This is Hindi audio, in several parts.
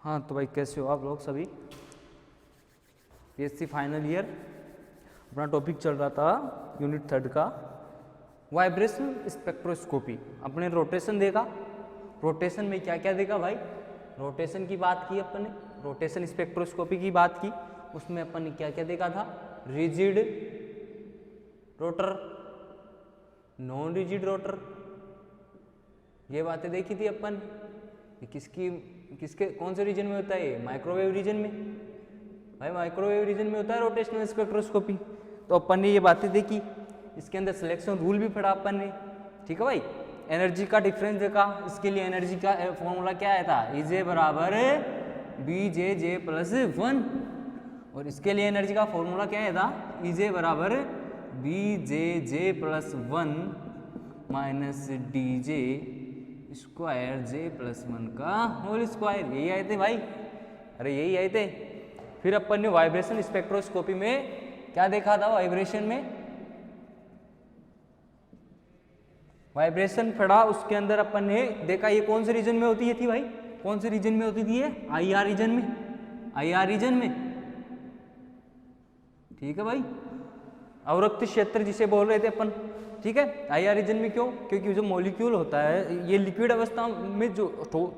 हाँ तो भाई कैसे हो आप लोग सभी। पीएससी फाइनल ईयर अपना टॉपिक चल रहा था यूनिट 3 का वाइब्रेशन स्पेक्ट्रोस्कोपी। अपने रोटेशन देखा, रोटेशन में क्या क्या देखा भाई। रोटेशन की बात की अपन ने, रोटेशन स्पेक्ट्रोस्कोपी की बात की, उसमें अपन ने क्या क्या देखा था। Rigid rotor, non rigid rotor, ये बातें देखी थी अपन। ये किसके कौन से रीजन में होता है, ये माइक्रोवेव रीजन में। भाई माइक्रोवेव रीजन में होता है रोटेशनल स्पेक्ट्रोस्कोपी। तो अपन ने ये बातें देखी, इसके अंदर सिलेक्शन रूल भी पढ़ा अपन ने, ठीक है भाई। एनर्जी का डिफरेंस देखा, इसके लिए एनर्जी का फॉर्मूला क्या आया था, Ej बराबर BJJ प्लस 1। और इसके लिए एनर्जी का फॉर्मूला क्या आया था, Ej बराबर BJJ plus 1 minus DJ square J plus 1 का होल स्क्वायर। यही आए थे भाई, अरे यही आए थे। फिर अपन ने वाइब्रेशन स्पेक्ट्रोस्कोपी में क्या देखा था, वाइब्रेशन में वाइब्रेशन पढ़ा, उसके अंदर अपन ने देखा ये कौन से रीजन में होती है थी भाई, कौन से रीजन में होती थी ये, IR रीजन में, IR रीजन में, ठीक है भाई। अवरक्त क्षेत्र जिसे बोल रहे थे अपन, ठीक है। IR रीजन में क्यों, क्योंकि जो मॉलिक्यूल होता है ये लिक्विड अवस्था में, जो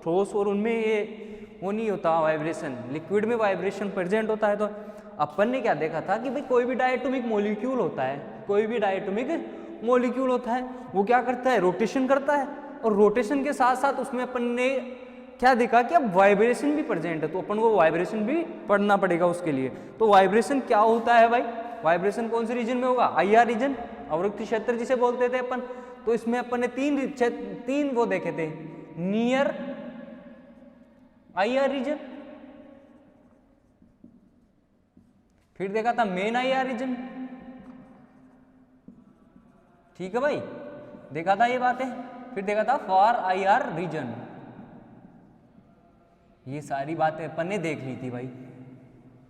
ठोस और उनमें ये वो नहीं होता वाइब्रेशन, लिक्विड में वाइब्रेशन प्रेजेंट होता है। तो अपन ने क्या देखा था कि भाई कोई भी डायटोमिक मॉलिक्यूल होता है, कोई भी डायटोमिक मॉलिक्यूल होता है, वो क्या करता है, रोटेशन करता है। और रोटेशन के साथ साथ उसमें अपन ने क्या देखा कि अब वाइब्रेशन भी प्रेजेंट है, तो अपन को वाइब्रेशन भी पढ़ना पड़ेगा उसके लिए। तो वाइब्रेशन क्या होता है भाई, वाइब्रेशन कौन से रीजन में होगा, IR रीजन, अवरक्त क्षेत्र जिसे बोलते थे अपन। तो इसमें अपन ने तीन वो देखे थे, नियर IR रीजन, फिर देखा था मेन IR रीजन, ठीक है भाई, देखा था ये बातें। फिर देखा था फॉर IR रीजन, ये सारी बातें अपन ने देख ली थी भाई।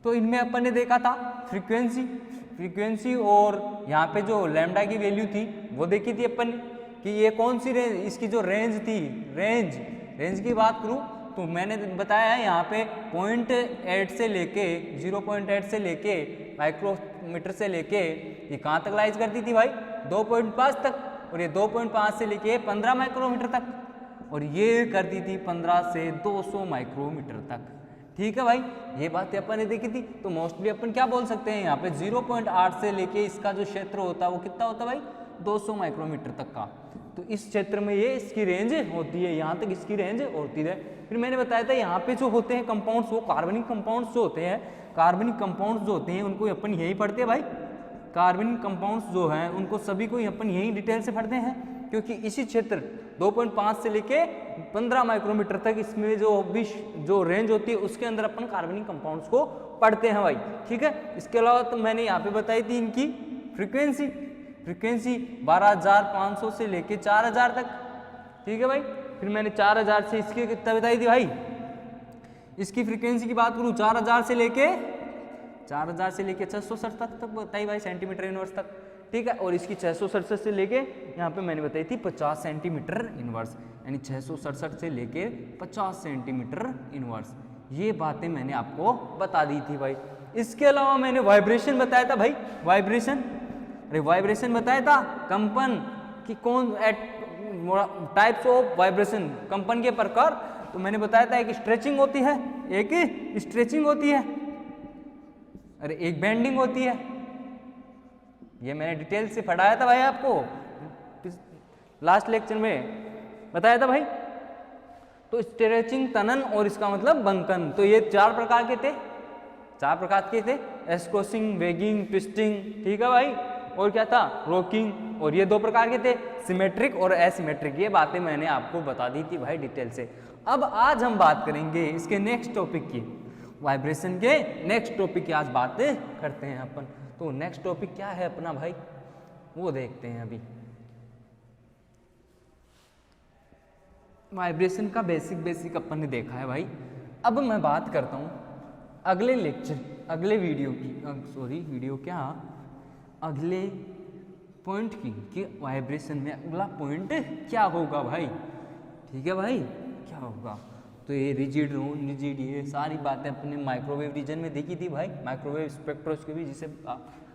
तो इनमें अपन ने देखा था फ्रीक्वेंसी और यहाँ पे जो लैम्डा की वैल्यू थी वो देखी थी अपन ने, कि ये कौन सी रेंज, इसकी जो रेंज थी, रेंज की बात करूँ तो मैंने बताया है यहाँ पे 0.8 से लेके 0.8 से लेके माइक्रोमीटर से लेके ये कहाँ तक लाइज करती थी भाई, 2.5 तक। और ये 2.5 से लेके 15 माइक्रोमीटर तक, और ये करती थी 15 से 200 माइक्रोमीटर तक, ठीक है भाई। ये बातें अपन ने देखी थी। तो मोस्टली अपन क्या बोल सकते हैं, यहाँ पे 0.8 से लेके इसका जो क्षेत्र होता है वो कितना होता है भाई, 200 माइक्रोमीटर तक का। तो इस क्षेत्र में ये इसकी रेंज होती है, यहाँ तक इसकी रेंज होती है। फिर मैंने बताया था यहाँ पे जो होते हैं कंपाउंड्स, वो कार्बनिक कंपाउंड्स जो होते हैं, कार्बनिक कंपाउंड्स जो होते हैं उनको अपन यही पढ़ते हैं भाई। कार्बनिक कंपाउंड्स जो हैं उनको सभी को अपन यही डिटेल से पढ़ते हैं, क्योंकि इसी क्षेत्र 2.5 से लेके 15 माइक्रोमीटर तक इसमें जो रेंज होती है उसके अंदर अपन कार्बनिक कंपाउंड्स को पढ़ते हैं भाई, ठीक है। इसके अलावा तो मैंने यहाँ पे बताई थी इनकी फ्रीक्वेंसी 12,500 से लेके 4,000 तक, ठीक है भाई। फिर मैंने 4,000 से इसकी कितना बताई थी भाई, इसकी फ्रीक्वेंसी की बात करूँ 4,000 से लेके 667 तक बताई भाई, सेंटीमीटर इनवर्स तक, ठीक है। और इसकी 667 से लेके यहाँ पे मैंने बताई थी 50 सेंटीमीटर इनवर्स, यानी 667 से लेके 50 सेंटीमीटर इनवर्स। ये बातें मैंने आपको बता दी थी भाई। इसके अलावा मैंने वाइब्रेशन बताया था भाई, वाइब्रेशन बताया था, कंपन की कौन टाइप्स ऑफ वाइब्रेशन, कंपन के प्रकार। तो मैंने बताया था एक स्ट्रेचिंग होती है, अरे एक बेंडिंग होती है। ये मैंने डिटेल से पढ़ाया था भाई आपको, लास्ट लेक्चर में बताया था भाई। तो स्ट्रेचिंग, तनन और इसका मतलब बंकन, तो ये 4 प्रकार के थे, एस्कोसिंग, वेगिंग, ट्विस्टिंग, ठीक है भाई। और क्या था, रॉकिंग। और ये 2 प्रकार के थे, सिमेट्रिक और एसिमेट्रिक। ये बातें मैंने आपको बता दी थी भाई डिटेल से। अब आज हम बात करेंगे इसके नेक्स्ट टॉपिक की, वाइब्रेशन के नेक्स्ट टॉपिक की आज बात करते हैं अपन। तो नेक्स्ट टॉपिक क्या है अपना भाई, वो देखते हैं अभी। वाइब्रेशन का बेसिक अपन ने देखा है भाई। अब मैं बात करता हूँ अगले अगले पॉइंट की, कि वाइब्रेशन में अगला पॉइंट क्या होगा भाई, ठीक है भाई, क्या होगा। तो ये रिजिड नॉन रिजिड ये सारी बातें अपने माइक्रोवेव रीजन में देखी थी भाई, माइक्रोवेव स्पेक्ट्रोस्कोपी जिसे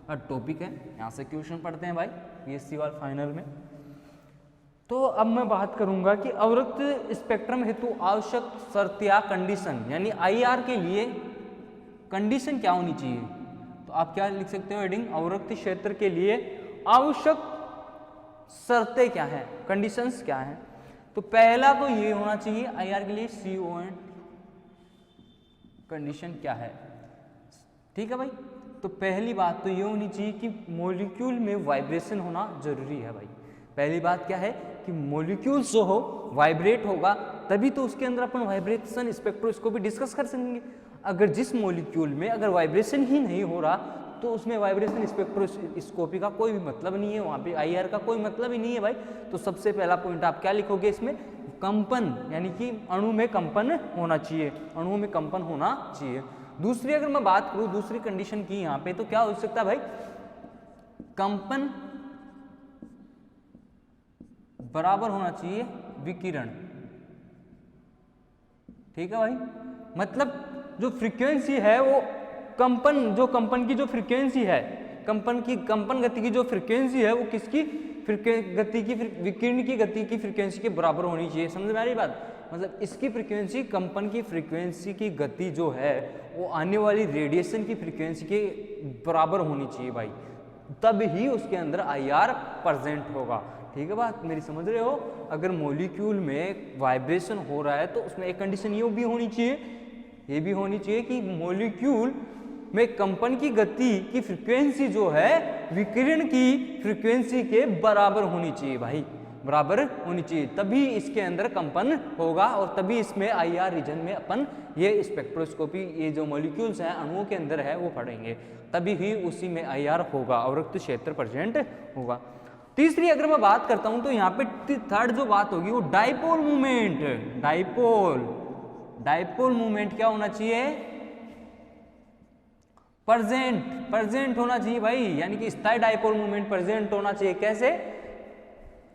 टॉपिक है, यहाँ से क्वेश्चन पढ़ते हैं भाई पीएससी वाले फाइनल में। तो अब मैं बात करूंगा कि अवरक्त स्पेक्ट्रम हेतु आवश्यक शर्त या कंडीशन, यानी आईआर के लिए कंडीशन क्या होनी चाहिए। तो आप क्या लिख सकते हो हेडिंग, अवरक्त क्षेत्र के लिए आवश्यक शर्तें क्या हैं, कंडीशंस क्या हैं। तो पहला तो ये होना चाहिए आईआर के लिए CON कंडीशन क्या है, ठीक है भाई। तो पहली बात तो ये होनी चाहिए कि मॉलिक्यूल में वाइब्रेशन होना जरूरी है भाई। पहली बात क्या है कि मॉलिक्यूल जो हो वाइब्रेट होगा तभी तो उसके अंदर अपन वाइब्रेशन स्पेक्ट्रोस्कोपी डिस्कस कर सकेंगे। अगर जिस मॉलिक्यूल में अगर वाइब्रेशन ही नहीं हो रहा तो उसमें वाइब्रेशन स्पेक्ट्रोस्कोपी का कोई भी मतलब नहीं है, वहाँ पे आईआर का कोई मतलब ही नहीं है भाई। तो सबसे पहला पॉइंट आप क्या लिखोगे इसमें, कंपन, यानी कि अणु में कंपन होना चाहिए, अणु में कंपन होना चाहिए। दूसरी अगर मैं बात करूँ दूसरी कंडीशन की यहाँ पे, तो क्या हो सकता है भाई, कंपन बराबर होना चाहिए विकिरण, ठीक है भाई। मतलब जो फ्रीक्वेंसी है वो कंपन, जो कंपन की जो फ्रीक्वेंसी है, कंपन गति की जो फ्रीक्वेंसी है वो किसकी गति की, विकिरण की गति की फ्रीक्वेंसी के बराबर होनी चाहिए। समझ में आ रही बात, मतलब इसकी फ्रीक्वेंसी, कंपन की फ्रीक्वेंसी की गति जो है वो आने वाली रेडिएशन की फ्रीक्वेंसी के बराबर होनी चाहिए भाई, तब ही उसके अंदर आईआर प्रेजेंट होगा, ठीक है बात मेरी समझ रहे हो। अगर मॉलिक्यूल में वाइब्रेशन हो रहा है तो उसमें एक कंडीशन ये भी होनी चाहिए, ये भी होनी चाहिए कि मॉलिक्यूल में कंपन की गति की फ्रीक्वेंसी जो है विकिरण की फ्रीक्वेंसी के बराबर होनी चाहिए भाई, बराबर होनी चाहिए, तभी इसके अंदर कंपन होगा और तभी इसमें आईआर रीजन में अपन ये स्पेक्ट्रोस्कोपी, ये जो मॉलिक्यूल्स हैं अणुओं के अंदर है वो पढ़ेंगे, तभी ही उसी में आईआर होगा, अवरक्त क्षेत्र प्रेजेंट होगा। तीसरी अगर मैं बात करता हूं तो यहाँ पे थर्ड जो बात होगी वो डाइपोल मूवमेंट, डाइपोल मूवमेंट क्या होना चाहिए, प्रेजेंट होना चाहिए भाई, यानी कि स्थायी डाइपोल मूवमेंट प्रेजेंट होना चाहिए। कैसे,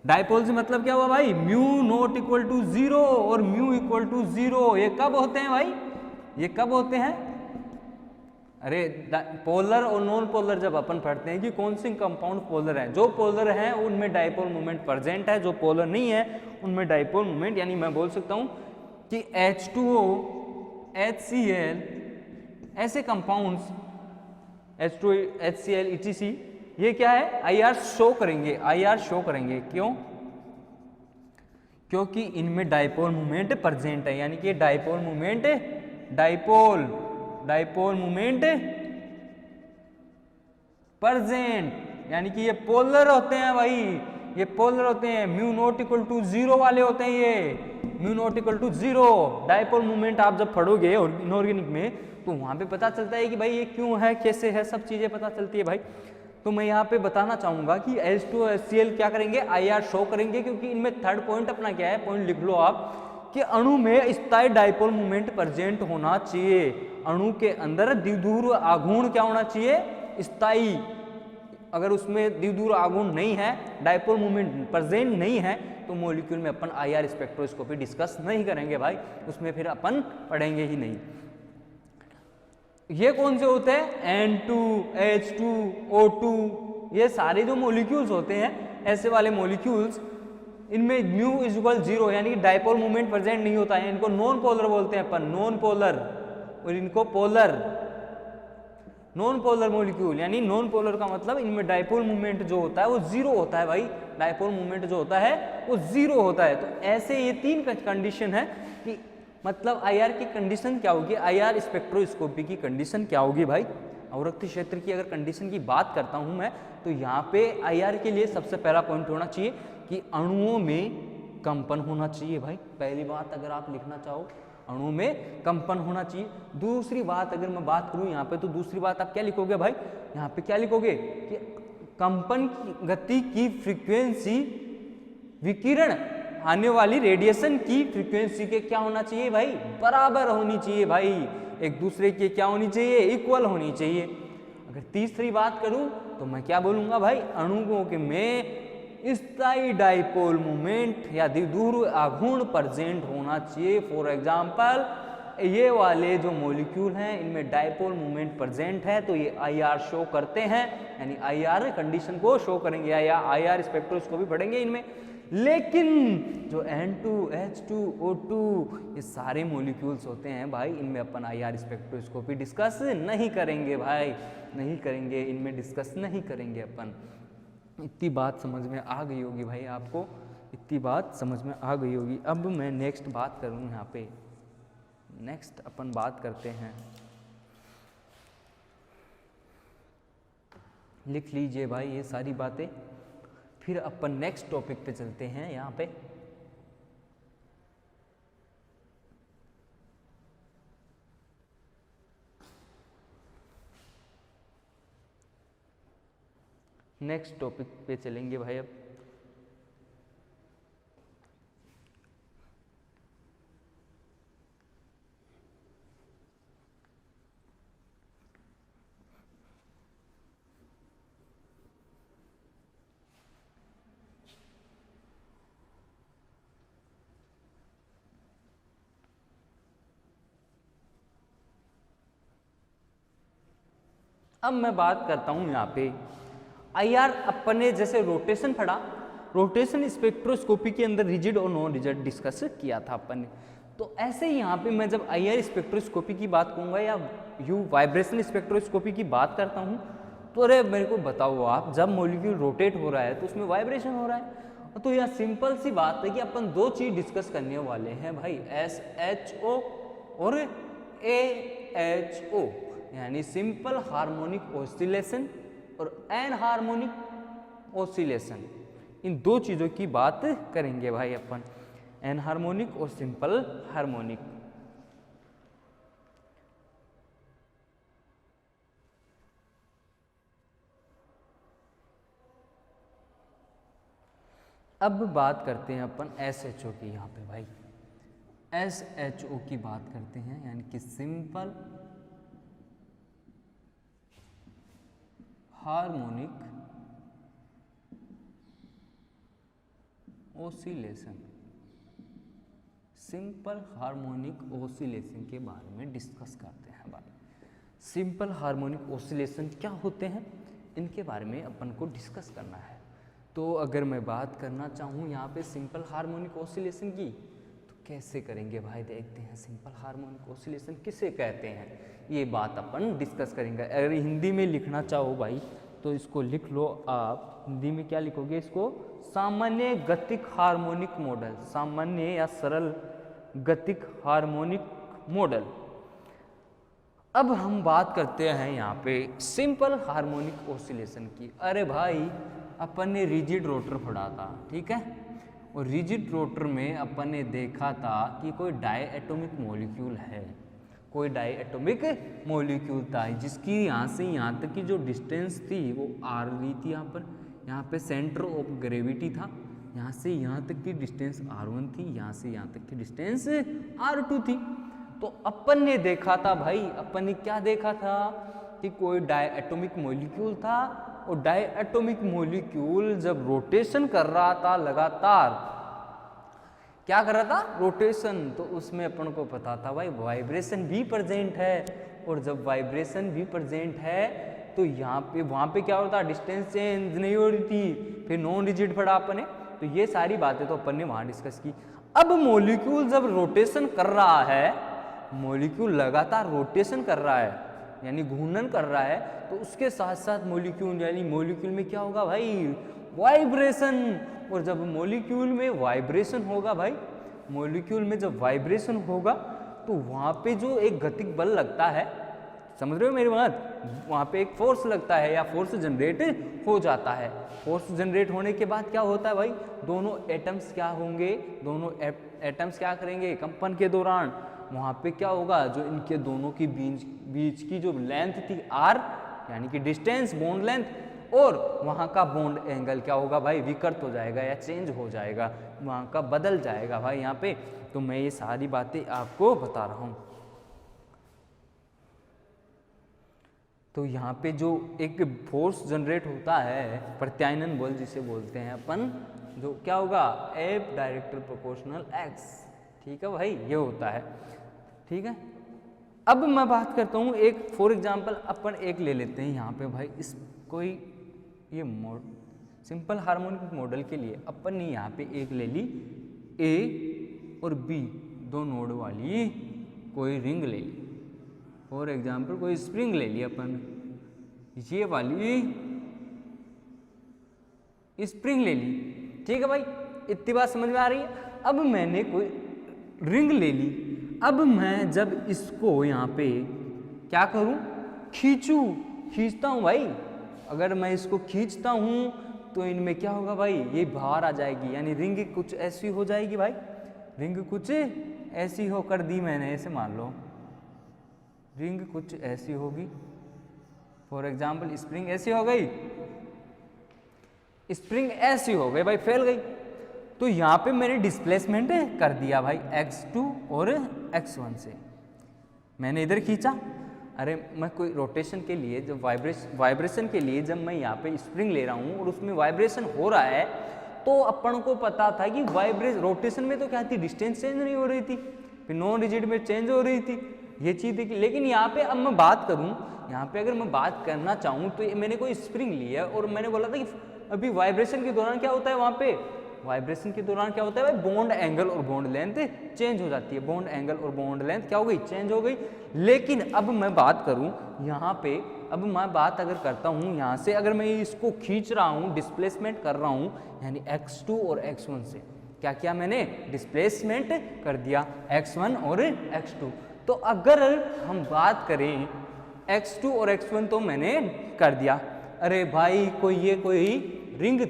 डाइपोल से मतलब क्या हुआ भाई, म्यू नॉट इक्वल टू 0 और म्यू इक्वल टू 0, ये कब होते हैं भाई, ये कब होते हैं, अरे पोलर और नॉन पोलर जब अपन पढ़ते हैं कि कौन सी कंपाउंड पोलर है, जो पोलर हैं उनमें डाइपोल मूवमेंट प्रेजेंट है, जो पोलर नहीं है उनमें डाइपोल मूवमेंट, यानी मैं बोल सकता हूं कि H2O, HCl ऐसे कंपाउंड्स, H2O, HCl, etc, ये क्या है, आईआर शो करेंगे, आईआर शो करेंगे। क्यों, क्योंकि इनमें डाइपोल मूवमेंट प्रेजेंट है, यानी कि dipole movement, dipole movement present, यानी कि ये पोलर होते हैं भाई, ये पोलर होते हैं, म्यू नॉट इक्वल टू 0 वाले होते हैं, ये mu not equal to 0। Dipole movement आप जब पढ़ोगे इनऑर्गेनिक में तो वहां पे पता चलता है कि भाई ये क्यों है, कैसे है, सब चीजें पता चलती है भाई। तो मैं यहाँ पे बताना चाहूंगा कि H2O, HCl क्या करेंगे, आईआर शो करेंगे, क्योंकि इनमें थर्ड पॉइंट अपना क्या है, पॉइंट लिख लो आप कि अणु में स्थायी डाइपोल मूवमेंट प्रेजेंट होना चाहिए, अणु के अंदर द्विध्रुव आघूर्ण क्या होना चाहिए, स्थायी। अगर उसमें द्विध्रुव आघूर्ण नहीं है, डाइपोल मूवमेंट प्रेजेंट नहीं है, तो मॉलिक्यूल में अपन आईआर स्पेक्ट्रोस्कोपी डिस्कस नहीं करेंगे भाई, उसमें फिर अपन पढ़ेंगे ही नहीं। ये कौन से होते हैं, N2, H2, O2, ये सारे जो मॉलिक्यूल्स होते हैं ऐसे वाले मॉलिक्यूल्स, इनमें म्यू इज इक्वल 0, यानी कि डाइपोल मूवमेंट प्रेजेंट नहीं होता है, इनको नॉन पोलर बोलते हैं अपन, नॉन पोलर, और इनको पोलर, नॉन पोलर मॉलिक्यूल, यानी नॉन पोलर का मतलब इनमें डाइपोल मूवमेंट जो होता है वो 0 होता है भाई, डाइपोल मूवमेंट जो होता है वो 0 होता है। तो ऐसे ये तीन कंडीशन है कि मतलब आईआर की कंडीशन क्या होगी, आईआर स्पेक्ट्रोस्कोपी की कंडीशन क्या होगी भाई। अवरक्त क्षेत्र की अगर कंडीशन की बात करता हूं मैं, तो यहाँ पे आईआर के लिए सबसे पहला पॉइंट होना चाहिए कि अणुओं में कंपन होना चाहिए भाई। पहली बात अगर आप लिखना चाहो, अणु में कंपन होना चाहिए। दूसरी बात अगर मैं बात करूं यहाँ पे, तो दूसरी बात आप क्या लिखोगे भाई, यहाँ पे क्या लिखोगे कि कंपन की गति की फ्रीक्वेंसी विकिरण आने वाली रेडिएशन की फ्रीक्वेंसी के क्या होना चाहिए भाई, बराबर होनी चाहिए भाई, एक दूसरे के क्या होनी चाहिए, इक्वल होनी चाहिए। अगर तीसरी बात करूं तो मैं क्या बोलूंगा भाई, अणुओं के में स्थायी डाइपोल मोमेंट या द्विध्रुव आघूर्ण प्रेजेंट होना चाहिए। फॉर एग्जाम्पल ये वाले जो मॉलिक्यूल हैं इनमें डाइपोल मोमेंट प्रेजेंट है तो ये IR शो करते हैं, यानी IR कंडीशन को शो करेंगे या IR स्पेक्ट्रोस्कोपी पढ़ेंगे इनमें। लेकिन जो N2 H2 O2 ये सारे मॉलिक्यूल्स होते हैं भाई, इनमें अपन IR स्पेक्ट्रोस्कोपी डिस्कस नहीं करेंगे भाई, नहीं करेंगे, इनमें डिस्कस नहीं करेंगे अपन। इतनी बात समझ में आ गई होगी भाई आपको, इतनी बात समझ में आ गई होगी। अब मैं नेक्स्ट बात करूँ यहाँ पे, नेक्स्ट अपन बात करते हैं, लिख लीजिए भाई ये सारी बातें, फिर अपन नेक्स्ट टॉपिक पे चलते हैं। यहाँ पे नेक्स्ट टॉपिक पे चलेंगे भाई। अब मैं बात करता हूं यहाँ पे IR, अपन ने जैसे रोटेशन पढ़ा, रोटेशन स्पेक्ट्रोस्कोपी के अंदर रिजिड और नॉन रिजिड डिस्कस किया था अपन ने। तो ऐसे ही यहाँ पे मैं जब IR स्पेक्ट्रोस्कोपी की बात कहूँगा या वाइब्रेशन स्पेक्ट्रोस्कोपी की बात करता हूँ, तो अरे मेरे को बताओ आप, जब मॉलिक्यूल रोटेट हो रहा है तो उसमें वाइब्रेशन हो रहा है। तो यह सिंपल सी बात है कि अपन दो चीज डिस्कस करने वाले हैं भाई, SHO और AHO, यानी सिंपल हार्मोनिक ऑसिलेशन और एन हार्मोनिक ऑसिलेशन। इन दो चीजों की बात करेंगे भाई अपन, एन हार्मोनिक और सिंपल हार्मोनिक। अब बात करते हैं अपन SHO की। यहाँ पे भाई SHO की बात करते हैं, यानी कि simple harmonic oscillation, simple harmonic oscillation के बारे में डिस्कस करते हैं भाई। सिंपल हार्मोनिक ऑसिलेशन क्या होते हैं, इनके बारे में अपन को डिस्कस करना है। तो अगर मैं बात करना चाहूँ यहाँ पे सिंपल हार्मोनिक ऑसिलेशन की, तो कैसे करेंगे भाई, देखते हैं सिंपल हार्मोनिक ऑसिलेशन किसे कहते हैं, ये बात अपन डिस्कस करेंगे। अगर हिंदी में लिखना चाहो भाई तो इसको लिख लो आप, हिंदी में क्या लिखोगे इसको, सामान्य गतिक हार्मोनिक मॉडल, सामान्य या सरल गतिक हार्मोनिक मॉडल। अब हम बात करते हैं यहाँ पे सिंपल हार्मोनिक ऑसिलेशन की। अरे भाई अपन ने रिजिड रोटर पढ़ा था, ठीक है, और रिजिड रोटर में अपन ने देखा था कि कोई डायएटॉमिक मॉलिक्यूल है, कोई डायएटॉमिक मॉलिक्यूल था जिसकी यहाँ से यहाँ तक की जो डिस्टेंस थी वो r ली थी। यहाँ पे सेंटर ऑफ ग्रेविटी था, यहाँ से यहाँ तक की डिस्टेंस r1 थी, यहाँ से यहाँ तक की डिस्टेंस r2 थी। तो अपन ने देखा था भाई, अपन ने क्या देखा था कि कोई डायएटॉमिक मॉलिक्यूल था, और डायएटॉमिक मॉलिक्यूल जब रोटेशन कर रहा था लगातार, क्या कर रहा था, रोटेशन, तो उसमें अपन को पता था भाई वाइब्रेशन भी प्रेजेंट है। और जब वाइब्रेशन भी प्रेजेंट है तो यहाँ पे वहाँ पे क्या होता, डिस्टेंस चेंज नहीं हो रही थी। फिर नॉन रिजिड पढ़ा अपन ने, तो ये सारी बातें तो अपन ने वहाँ डिस्कस की। अब मॉलिक्यूल जब रोटेशन कर रहा है, मॉलिक्यूल लगातार रोटेशन कर रहा है यानी घूर्णन कर रहा है, तो उसके साथ साथ मॉलिक्यूल यानी मॉलिक्यूल में क्या होगा भाई, वाइब्रेशन। और जब मॉलिक्यूल में वाइब्रेशन होगा भाई, मॉलिक्यूल में जब वाइब्रेशन होगा तो वहाँ पे जो एक गतिक बल लगता है, समझ रहे हो मेरी बात, वहाँ पे एक फोर्स लगता है या फोर्स जनरेट हो जाता है। फोर्स जनरेट होने के बाद क्या होता है भाई, दोनों एटम्स क्या होंगे, दोनों एटम्स क्या करेंगे, कंपन के दौरान वहाँ पे क्या होगा, जो इनके दोनों की बीच की जो लेंथ थी r, यानी कि डिस्टेंस, बॉन्ड लेंथ, और वहाँ का बॉन्ड एंगल क्या होगा भाई, विकृत हो जाएगा या चेंज हो जाएगा, वहाँ का बदल जाएगा भाई यहाँ पे। तो मैं ये सारी बातें आपको बता रहा हूँ। तो यहाँ पे जो एक फोर्स जनरेट होता है, प्रत्यानयन बल जिसे बोलते हैं अपन, जो क्या होगा, एफ डायरेक्टली प्रोपोर्शनल एक्स। ठीक है भाई, ये होता है। ठीक है, अब मैं बात करता हूँ एक फॉर एग्जांपल अपन एक ले लेते हैं यहाँ पे भाई, इस कोई ये सिंपल हार्मोनिक मॉडल के लिए अपन ने यहाँ पे एक ले ली ए और बी दो नोड वाली कोई रिंग ले ली। फॉर एग्जांपल कोई स्प्रिंग ले ली अपन, ये वाली स्प्रिंग ले ली। ठीक है भाई, इतनी बात समझ में आ रही है। अब मैंने कोई रिंग ले ली, अब मैं जब इसको यहाँ पे क्या करूँ, खींचता हूँ भाई। अगर मैं इसको खींचता हूँ तो इनमें क्या होगा भाई, ये बाहर आ जाएगी, यानी रिंग कुछ ऐसी हो जाएगी भाई, रिंग कुछ ऐसी हो कर दी मैंने, ऐसे मान लो रिंग कुछ ऐसी होगी। फॉर एग्जाम्पल स्प्रिंग ऐसी हो गई, स्प्रिंग ऐसी हो गई भाई, फैल गई। तो यहाँ पे मैंने डिस्प्लेसमेंट कर दिया भाई x2 और x1 से, मैंने इधर खींचा। अरे मैं कोई रोटेशन के लिए जब वाइब्रेशन के लिए जब मैं यहाँ पे स्प्रिंग ले रहा हूँ और उसमें वाइब्रेशन हो रहा है, तो अपन को पता था कि रोटेशन में तो क्या थी, डिस्टेंस चेंज नहीं हो रही थी, फिर नॉन रिजिड में चेंज हो रही थी, ये चीज़ देखी। लेकिन यहाँ पे अब मैं बात करूँ, यहाँ पे अगर मैं बात करना चाहूँ तो मैंने कोई स्प्रिंग लिया और मैंने बोला था कि अभी वाइब्रेशन के दौरान क्या होता है, वहाँ पे वाइब्रेशन के दौरान क्या होता है भाई, बॉन्ड एंगल और बॉन्ड लेंथ चेंज हो जाती है, बॉन्ड एंगल और बॉन्ड लेंथ क्या हो गई, चेंज हो गई। लेकिन अब मैं बात करूं यहाँ पे, अब मैं बात अगर करता हूँ यहाँ से, अगर मैं इसको खींच रहा हूँ, डिस्प्लेसमेंट कर रहा हूँ, यानी x2 और x1 से क्या किया मैंने, डिस्प्लेसमेंट कर दिया x1 और x2। तो अगर हम बात करें x2 और x1 तो मैंने कर दिया। अरे भाई कोई रिंग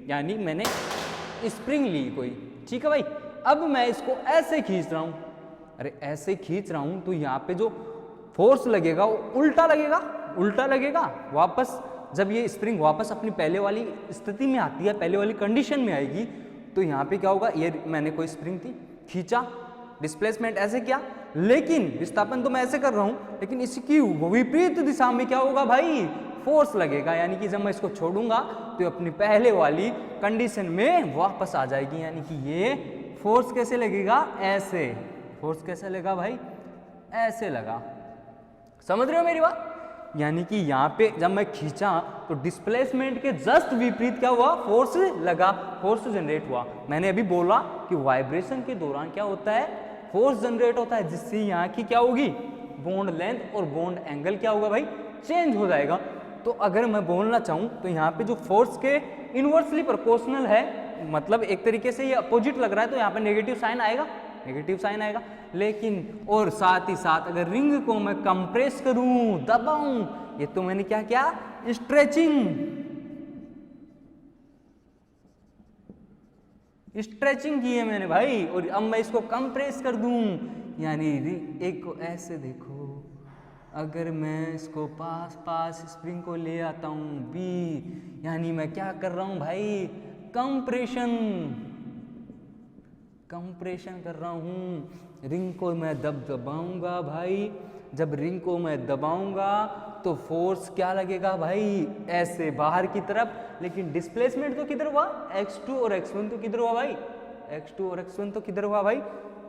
यानी मैंने स्प्रिंग ली कोई, ठीक है भाई, अब मैं इसको ऐसे खींच रहा हूं। अरे ऐसे खींच रहा हूं तो यहाँ पे जो फोर्स लगेगा वो उल्टा लगेगा वापस। जब ये स्प्रिंग वापस अपनी पहले वाली स्थिति में आती है, पहले वाली कंडीशन में आएगी, तो यहाँ पे क्या होगा, ये मैंने कोई स्प्रिंग थी, खींचा, डिस्प्लेसमेंट ऐसे किया, लेकिन विस्थापन तो मैं ऐसे कर रहा हूं, लेकिन इसकी विपरीत दिशा में क्या होगा भाई, फोर्स लगेगा। यानी कि जब मैं इसको छोड़ूंगा तो अपनी पहले वाली कंडीशन में वापस आ जाएगी। यानी कि ये फोर्स कैसे लगेगा, ऐसे, फोर्स कैसे लगा भाई, ऐसे लगा। समझ रहे हो मेरी बात? यानी कि यहाँ पे जब मैं खींचा तो डिस्प्लेसमेंट के जस्ट विपरीत क्या हुआ, फोर्स लगा, फोर्स जनरेट हुआ। मैंने अभी बोला कि वाइब्रेशन के दौरान क्या होता है, फोर्स जनरेट होता है, जिससे यहाँ की क्या होगी, बॉन्ड लेंथ और बॉन्ड एंगल क्या होगा भाई, चेंज हो जाएगा। तो अगर मैं बोलना चाहूँ तो यहाँ पे जो फोर्स के इनवर्सली प्रोपोर्शनल है, मतलब एक तरीके से ये अपोजिट लग रहा है, तो यहाँ पे नेगेटिव साइन आएगा, नेगेटिव साइन आएगा। लेकिन और साथ ही साथ अगर रिंग को मैं कंप्रेस करूं, दबाऊं, ये तो मैंने क्या किया, स्ट्रेचिंग की है मैंने भाई। और अब मैं इसको कंप्रेस कर दूं, यानी एक को ऐसे देखो, अगर मैं इसको पास स्प्रिंग को ले आता हूं बी, यानी मैं क्या कर रहा हूं भाई, कंप्रेशन कर रहा हूं। रिंग को मैं दबाऊंगा भाई, जब रिंग को मैं दबाऊंगा तो फोर्स क्या लगेगा भाई, ऐसे बाहर की तरफ। लेकिन डिस्प्लेसमेंट तो किधर हुआ, x2 और x1 तो किधर हुआ भाई, x2 और x1 तो किधर हुआ भाई,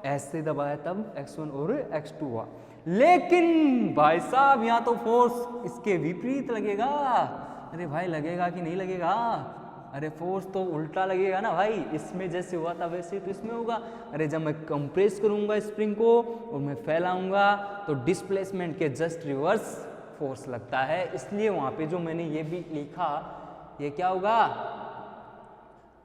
ऐसे दबाया तब x1 और x2 हुआ। लेकिन भाई साहब यहाँ तो फोर्स इसके विपरीत लगेगा। अरे भाई लगेगा कि नहीं लगेगा, अरे फोर्स तो उल्टा लगेगा ना भाई, इसमें जैसे हुआ था वैसे तो इसमें होगा। अरे जब मैं कंप्रेस करूंगा स्प्रिंग को और मैं फैलाऊंगा तो डिस्प्लेसमेंट के जस्ट रिवर्स फोर्स लगता है। इसलिए वहां पे जो मैंने ये भी लिखा, ये क्या होगा,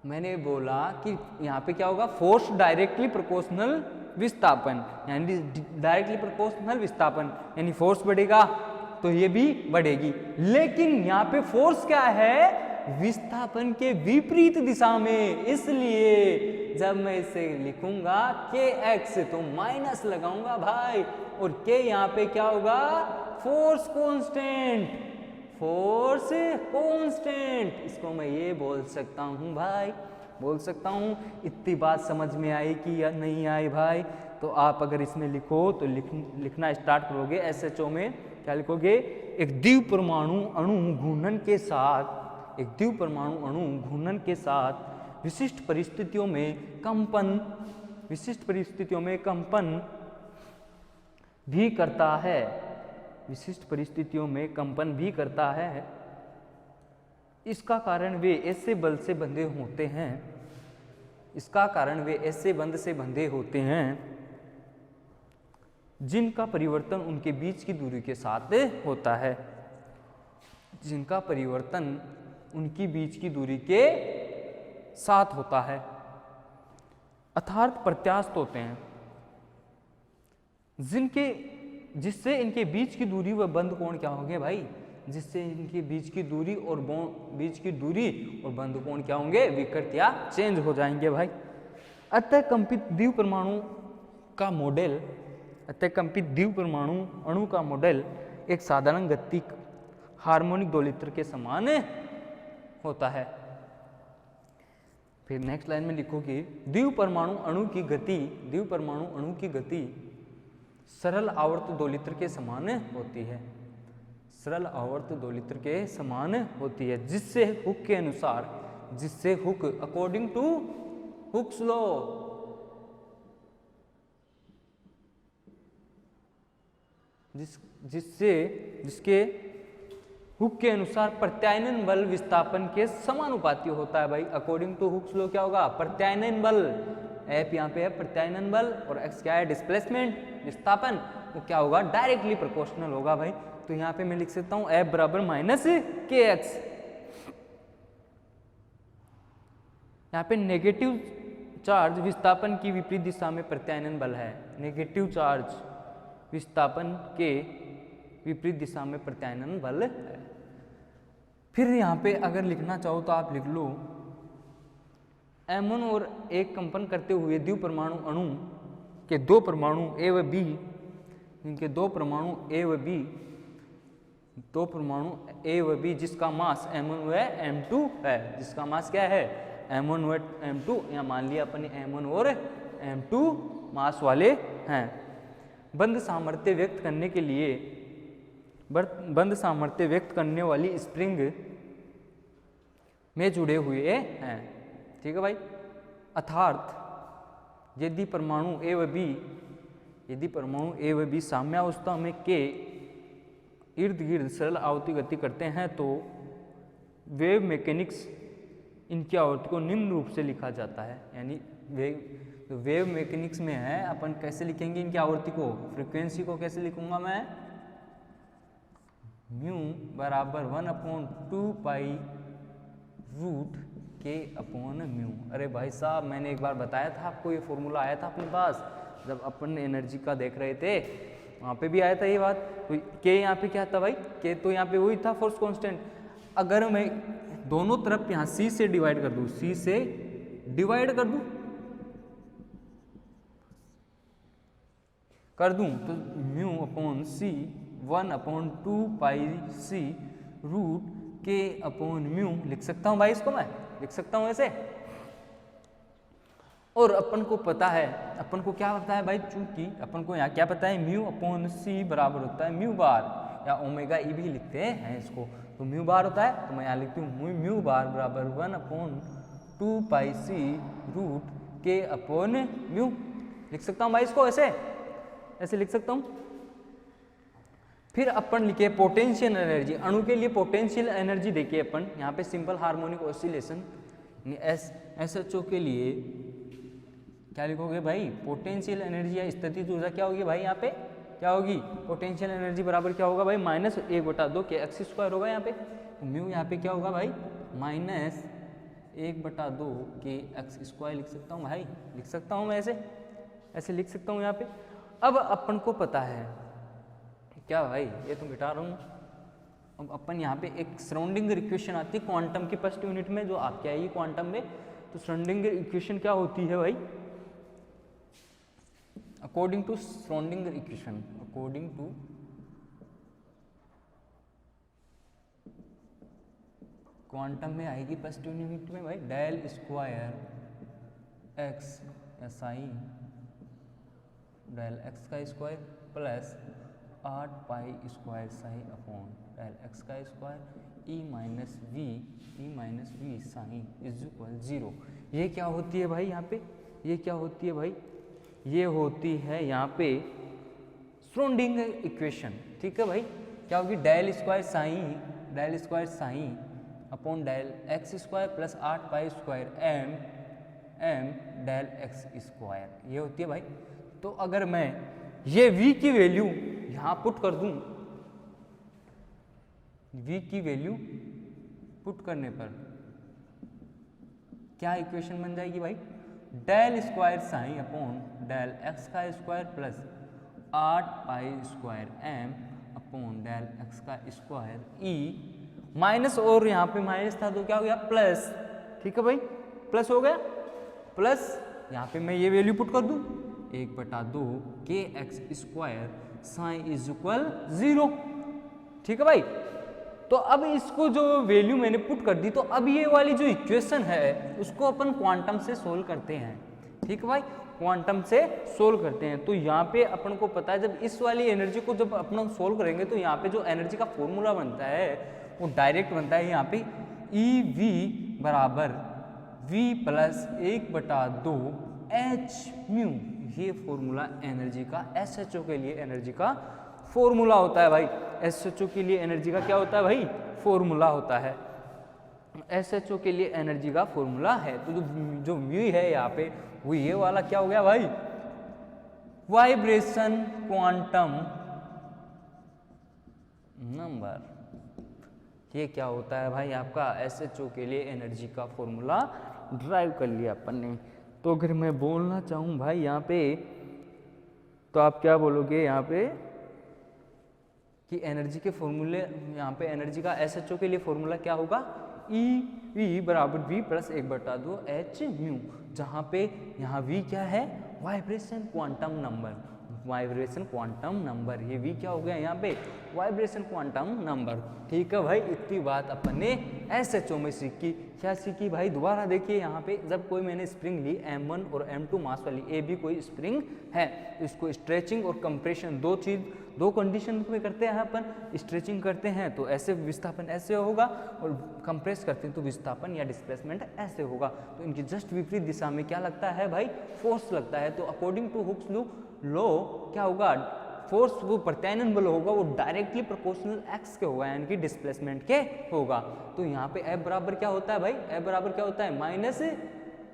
मैंने बोला कि यहाँ पे क्या होगा, फोर्स डायरेक्टली प्रोपोर्शनल विस्थापन, यानी डायरेक्टली प्रोपोर्शनल विस्थापन, यानी फोर्स बढ़ेगा तो ये भी बढ़ेगी। लेकिन यहाँ पे फोर्स क्या है, विस्थापन के विपरीत दिशा में। इसलिए जब मैं इसे लिखूंगा kx तो माइनस लगाऊंगा भाई, और k यहाँ पे क्या होगा, फोर्स कांस्टेंट। इसको मैं ये बोल सकता हूँ भाई, बोल सकता हूँ। इतनी बात समझ में आई कि या नहीं आई भाई, तो आप अगर इसमें लिखो तो लिखना स्टार्ट करोगे SHO में क्या लिखोगे, एक द्विपरमाणु अणु घूर्णन के साथ, एक द्विपरमाणु अणु घूर्णन के साथ विशिष्ट परिस्थितियों में कंपन, विशिष्ट परिस्थितियों में कंपन भी करता है, विशिष्ट परिस्थितियों में कंपन भी करता है। इसका कारण वे ऐसे बल से बंधे होते हैं, इसका कारण वे ऐसे बंध से बंधे होते हैं जिनका परिवर्तन उनके बीच की दूरी के साथ होता है, जिनका परिवर्तन उनकी बीच की दूरी के साथ होता है, अर्थात प्रत्यास्थ होते हैं, जिससे इनके बीच की दूरी व बंध कोण क्या होंगे भाई, जिससे इनके बीच की दूरी और बंध कोण क्या होंगे, विकृत या चेंज हो जाएंगे भाई। अतः कंपित द्विपरमाणु का मॉडल, अतः कंपित द्विपरमाणु अणु का मॉडल एक साधारण गति हार्मोनिक दोलित्र के समान होता है। फिर नेक्स्ट लाइन में लिखोगे द्विपरमाणु अणु की गति, द्विपरमाणु अणु की गति सरल आवर्त दोलित्र के समान होती है, सरल आवर्त दोलित्र के समान होती है, जिससे हुक के अनुसार, जिससे Hooke according to Hooke's law, जिसके हुक के अनुसार प्रत्यानयन बल विस्थापन के समानुपाती होता है भाई। अकॉर्डिंग टू हुक्स लॉ क्या होगा, प्रत्यानयन बल, F यहाँ पे है प्रत्यानयन बल और x क्या है डिस्प्लेसमेंट विस्थापन, वो क्या होगा डायरेक्टली प्रोपोर्शनल होगा भाई। तो यहाँ पे मैं लिख सकता हूँ F बराबर माइनस kx। यहाँ पे नेगेटिव चार्ज विस्थापन की विपरीत दिशा में प्रत्यानयन बल है, नेगेटिव चार्ज विस्थापन के विपरीत दिशा में प्रत्यानयन बल है। फिर यहाँ पे अगर लिखना चाहो तो आप लिख लो M1 और एक कंपन करते हुए द्विपरमाणु अणु के दो परमाणु A व B, इनके दो परमाणु A व B, दो परमाणु A व B जिसका मास M1 व M2 है, जिसका मास क्या है M1 व M2, या मान लिया अपन M1 और M2 मास वाले हैं, बंध सामर्थ्य व्यक्त करने के लिए, बंध सामर्थ्य व्यक्त करने वाली स्प्रिंग में जुड़े हुए हैं, ठीक है भाई। अर्थात यदि परमाणु A व B, यदि परमाणु A व B साम्यावस्था में के इर्द गिर्द सरल आवर्ती गति करते हैं तो वेव मैकेनिक्स इनकी आवर्ती को निम्न रूप से लिखा जाता है। यानी वेव मैकेनिक्स में है, अपन कैसे लिखेंगे इनकी आवर्ती को, फ्रीक्वेंसी को कैसे लिखूंगा मैं, म्यू बराबर 1/2 पाई रूट के अपॉन म्यू। अरे भाई साहब मैंने एक बार बताया था आपको, ये फॉर्मूला आया था अपने पास जब अपन एनर्जी का देख रहे थे, वहाँ पे भी आया था ये बात। तो के यहाँ पे क्या था भाई, के तो यहाँ पे वही था फोर्स कांस्टेंट। अगर मैं दोनों तरफ यहाँ सी से डिवाइड कर दूँ, सी से डिवाइड कर दूँ तो म्यू अपॉन सी 1/2 पाई सी रूट के अपॉन म्यू लिख सकता हूँ भाई, इसको मैं लिख सकता हूँ ऐसे। और अपन को पता है, अपन को क्या पता है भाई, चूंकि अपन को यहाँ क्या पता है, म्यू अपॉन सी बराबर होता है म्यू बार, या ओमेगा ई भी लिखते हैं इसको, तो म्यू बार होता है, तो मैं यहाँ लिखती हूँ म्यू बार बराबर 1/2 पाई सी रूट के अपॉन म्यू, लिख सकता हूँ भाई इसको ऐसे, ऐसे लिख सकता हूँ। फिर अपन लिखे पोटेंशियल एनर्जी, अणु के लिए पोटेंशियल एनर्जी देखिए अपन यहाँ पे सिंपल हार्मोनिक ऑसिलेशन SHO के लिए क्या लिखोगे भाई, पोटेंशियल एनर्जी या स्थितिज ऊर्जा क्या होगी भाई, यहाँ पे क्या होगी, पोटेंशियल एनर्जी बराबर क्या होगा भाई, -1/2 के x स्क्वायर होगा यहाँ पे, तो म्यू यहाँ पे क्या होगा भाई, -1/2 के x स्क्वायर लिख सकता हूँ भाई, लिख सकता हूँ मैं ऐसे, ऐसे लिख सकता हूँ यहाँ पे। अब अपन को पता है क्या भाई, ये तो मिटा रहा हूँ। अब अपन यहाँ पे एक श्रोडिंगर इक्वेशन आती है क्वांटम की फर्स्ट यूनिट में, जो आपके आई क्वांटम में, तो श्रोडिंगर इक्वेशन क्या होती है भाई, according to Schrodinger equation, according to quantum में आएगी फर्स्ट यूनिट में भाई, डेल स्क्वायर एक्स या साइन डेल एक्स का square plus 8 pi square sine upon del x का square E minus V sine is equal 0। ये क्या होती है भाई यहाँ पे, ये क्या होती है भाई, ये होती है यहाँ पे श्रोडिंगर इक्वेशन। ठीक है भाई, क्या होगी, del square sine upon del x square plus 8 pi square m del x square, ये होती है भाई। तो अगर मैं ये v की वैल्यू यहाँ पुट कर दूं, v की वैल्यू पुट करने पर क्या इक्वेशन बन जाएगी भाई, del square sine upon del x का square plus 8 pi square m upon del x का स्क्वायर ई माइनस, और यहाँ पे माइनस था तो क्या हो गया प्लस। ठीक है भाई, प्लस हो गया, प्लस यहाँ पे मैं ये वैल्यू पुट कर दूं 1/2 के x square sine is equal 0। ठीक है भाई, तो अब इसको जो वैल्यू मैंने पुट कर दी, तो अब ये वाली जो इक्वेशन है उसको अपन क्वांटम से सोल्व करते हैं। ठीक है भाई, क्वांटम से सोल्व करते हैं। तो यहाँ पे अपन को पता है जब इस वाली एनर्जी को जब अपन सोल्व करेंगे तो यहाँ पे जो एनर्जी का फॉर्मूला बनता है वो डायरेक्ट बनता है यहाँ पे ई वी बराबर v प्लस 1/2 एच म्यू। ये फॉर्मूला एनर्जी का SHO के लिए एनर्जी का फॉर्मूला होता है भाई। SHO के लिए एनर्जी का क्या होता है भाई, फॉर्मूला होता है। SHO के लिए एनर्जी का फॉर्मूला है। तो जो म्यू है यहाँ पे वो ये वाला क्या हो गया भाई, वाइब्रेशन क्वांटम नंबर। ये क्या होता है भाई आपका SHO के लिए एनर्जी का फॉर्मूला ड्राइव कर लिया अपन ने। तो अगर मैं बोलना चाहूँ भाई यहाँ पे, तो आप क्या बोलोगे यहाँ पे कि एनर्जी के फॉर्मूले, यहाँ पे एनर्जी का SHO के लिए फॉर्मूला क्या होगा, ई वी बराबर v प्लस 1/2 एच म्यू, जहाँ पे यहाँ v क्या है, vibration quantum number. Vibration quantum number, ये v क्या हो गया यहाँ पे, वाइब्रेशन क्वांटम नंबर। ठीक है भाई, इतनी बात अपन ने SHO में सीखी। क्या सीखी भाई, दोबारा देखिए यहाँ पे जब कोई मैंने स्प्रिंग ली M1 और M2 मास वाली, ए भी कोई स्प्रिंग है, इसको स्ट्रेचिंग और कंप्रेशन दो कंडीशन में करते हैं अपन। स्ट्रेचिंग करते हैं तो ऐसे विस्थापन ऐसे होगा, और कंप्रेस करते हैं तो विस्थापन या डिस्प्लेसमेंट ऐसे होगा। तो इनकी जस्ट विपरीत दिशा में क्या लगता है भाई, फोर्स लगता है। तो अकॉर्डिंग टू हुक्स लॉ क्या होगा, फोर्स वो प्रत्यानयन बल होगा वो डायरेक्टली प्रोपोर्शनल एक्स के होगा, यानी कि डिस्प्लेसमेंट के होगा। तो यहाँ पे F बराबर क्या होता है भाई, F बराबर क्या होता है,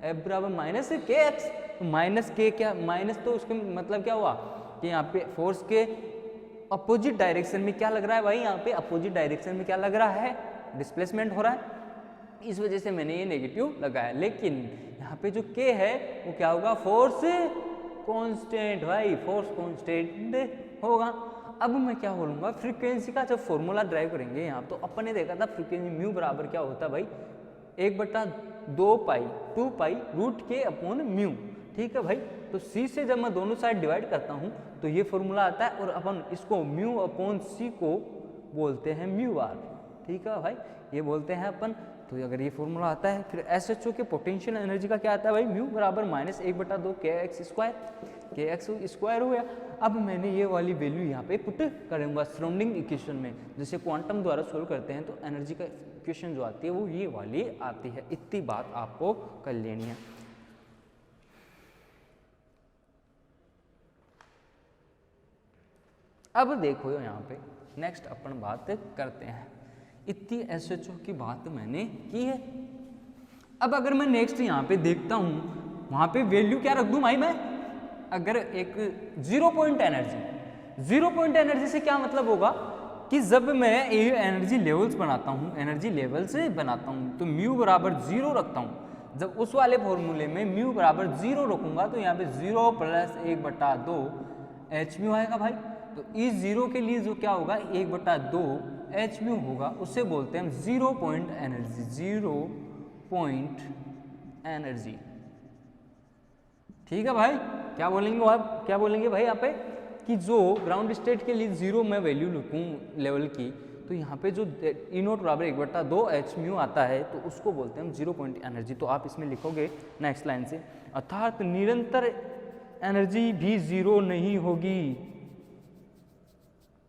F बराबर माइनस के एक्स। तो माइनस के क्या, माइनस तो उसके मतलब क्या हुआ कि यहाँ पे फोर्स के अपोजिट डायरेक्शन में क्या लग रहा है भाई, यहाँ पे अपोजिट डायरेक्शन में क्या लग रहा है, डिस्प्लेसमेंट हो रहा है। इस वजह से मैंने ये नेगेटिव लगाया। लेकिन यहाँ पे जो K है वो क्या होगा, फोर्स कांस्टेंट भाई, फोर्स कांस्टेंट होगा। अब मैं क्या बोलूँगा, फ्रीक्वेंसी का जब फॉर्मूला ड्राइव करेंगे यहाँ, तो अपन ने देखा था फ्रीक्वेंसी म्यू बराबर क्या होता है भाई, 1/2 pi 2 pi root K upon mu. ठीक है भाई, तो C से जब मैं दोनों साइड डिवाइड करता हूँ तो ये फॉर्मूला आता है, और अपन इसको म्यू अपॉन C को बोलते हैं म्यू आर। ठीक है भाई, ये बोलते हैं अपन। तो अगर ये फॉर्मूला आता है, फिर SHO के पोटेंशियल एनर्जी का क्या आता है भाई, म्यू बराबर माइनस 1/2 kx स्क्वायर हो गया। अब मैंने ये वाली वैल्यू यहाँ पे पुट करूँगा सराउंडिंग इक्वेशन में, जैसे क्वांटम द्वारा सोल्व करते हैं तो एनर्जी का इक्वेशन जो आती है वो ये वाली आती है। इतनी बात आपको कर लेनी है। अब देखो यहाँ पे नेक्स्ट अपन बात करते हैं, इतनी SHO की बात मैंने की है। अब अगर मैं नेक्स्ट यहाँ पे देखता हूँ, वहाँ पे वैल्यू क्या रख दूँ भाई मैं, अगर एक 0 पॉइंट एनर्जी से क्या मतलब होगा कि जब मैं ये एनर्जी लेवल्स बनाता हूँ, तो म्यू बराबर 0 रखता हूँ। जब उस वाले फॉर्मूले में म्यू बराबर 0 रखूंगा तो यहाँ पे 0 प्लस 1/2 एच म्यू आएगा भाई। तो इस 0 के लिए जो क्या होगा, 1/2 एच म्यू होगा, उससे बोलते हैं 0 पॉइंट एनर्जी। ठीक है भाई, क्या बोलेंगे भाई यहाँ पे कि जो ग्राउंड स्टेट के लिए 0 मैं वैल्यू लिखूँ लेवल की, तो यहाँ पे जो ई नोट बराबर 1/2 एच म्यू आता है तो उसको बोलते हैं 0 पॉइंट एनर्जी। तो आप इसमें लिखोगे नेक्स्ट लाइन से, अर्थात एनर्जी भी जीरो नहीं होगी।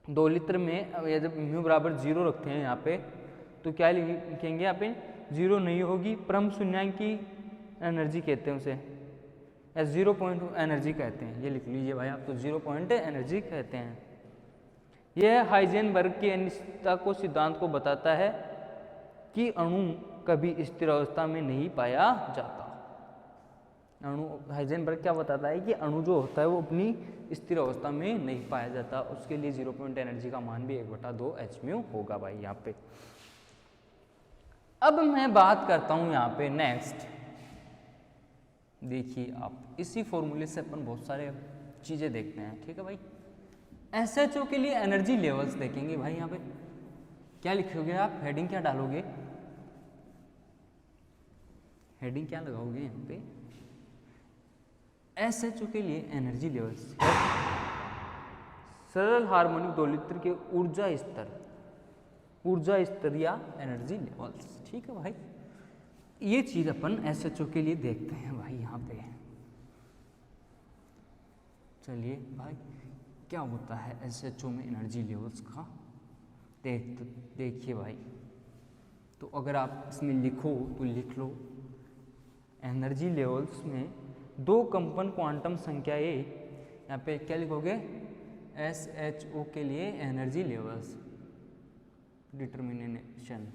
2 लीटर में जब म्यू बराबर जीरो रखते हैं यहाँ पे, तो क्या लिखेंगे यहाँ पे, जीरो नहीं होगी। परम शून्यांक की एनर्जी कहते हैं उसे, या 0 पॉइंट एनर्जी कहते हैं, ये लिख लीजिए भाई आप, तो 0 पॉइंट एनर्जी कहते हैं। यह हाइजेनबर्ग की अनिश्चितता को सिद्धांत को बताता है कि अणु कभी स्थिर अवस्था में नहीं पाया जाता। अणु, हाइजेनबर्ग क्या बताता है कि अणु जो होता है वो अपनी स्थिर अवस्था में नहीं पाया जाता, उसके लिए 0 पॉइंट एनर्जी का मान भी 1/2 h म्यू होगा भाई यहाँ पे। अब मैं बात करता हूं यहाँ पे नेक्स्ट, देखिए आप इसी फॉर्मूले से अपन बहुत सारे चीजें देखते हैं, ठीक है भाई। SHO के लिए एनर्जी लेवल्स देखेंगे भाई। यहाँ पे क्या लिखोगे आप, हेडिंग क्या डालोगे, हेडिंग क्या लगाओगे यहाँ पे, SHO के लिए एनर्जी लेवल्स, सरल हार्मोनिक दोलित्र के ऊर्जा स्तर या एनर्जी लेवल्स, ठीक है भाई। ये चीज अपन SHO के लिए देखते हैं भाई यहाँ पे। चलिए भाई क्या होता है SHO में एनर्जी लेवल्स का, देखिए भाई। तो अगर आप इसमें लिखो तो लिख लो, एनर्जी लेवल्स में 2 कंपन क्वांटम संख्याएं, यहाँ पे क्या लिखोगे, SHO के लिए एनर्जी लेवल्स डिटर्मिनेशन,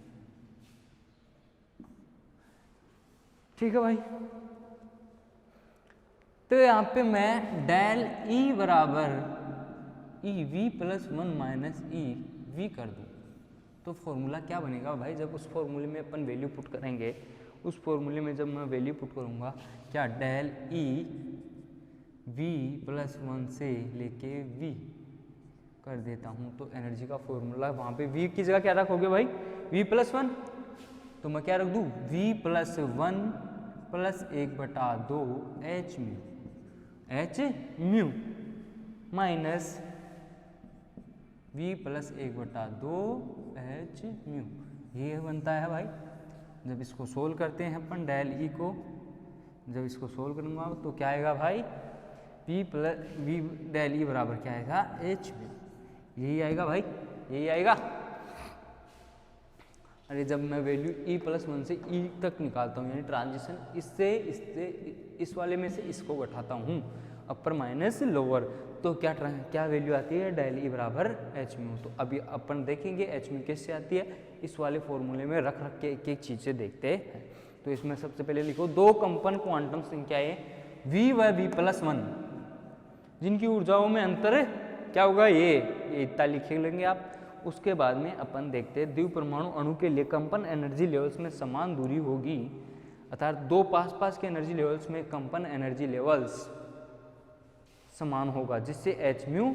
ठीक है भाई। तो यहाँ पे मैं डेल E बराबर EV प्लस 1 माइनस EV कर दूँ, तो फॉर्मूला क्या बनेगा भाई, जब उस फॉर्मूले में अपन वैल्यू पुट करेंगे, उस फॉर्मूले में जब मैं वैल्यू पुट करूँगा, क्या डेल E V प्लस 1 से लेके V कर देता हूँ, तो एनर्जी का फॉर्मूला वहाँ पे V की जगह क्या रखोगे भाई, V प्लस 1, तो मैं क्या रख दूँ, V plus 1 plus 1/2 h mu minus V plus 1/2 h mu, ये बनता है भाई। जब इसको सोल्व करते हैं अपन डेल ई को, जब इसको सोल्व करूँगा तो क्या आएगा भाई, V डेल ई बराबर क्या आएगा, h म्यू, यही आएगा भाई, यही आएगा। अरे जब मैं वैल्यू E प्लस 1 से E तक निकालता हूँ, यानी ट्रांजिशन इससे इस वाले में से इसको घटाता हूँ, अपर माइनस लोअर, तो क्या वैल्यू आती है, डेल ई बराबर h म्यू। तो अभी अपन देखेंगे h म्यू कैसे आती है, इस वाले फॉर्मूले में रख के एक एक चीज़ें देखते हैं। तो इसमें सबसे पहले लिखो 2 कंपन क्वांटम संख्याएं V व V प्लस 1 जिनकी ऊर्जाओं में अंतर है, क्या होगा, ये इतना लिख लेंगे आप। उसके बाद में अपन देखते हैं द्विपरमाणु अणु के लिए कंपन एनर्जी लेवल्स में समान दूरी होगी, अर्थात 2 पास के एनर्जी लेवल्स में कंपन एनर्जी लेवल्स समान होगा, जिससे h म्यू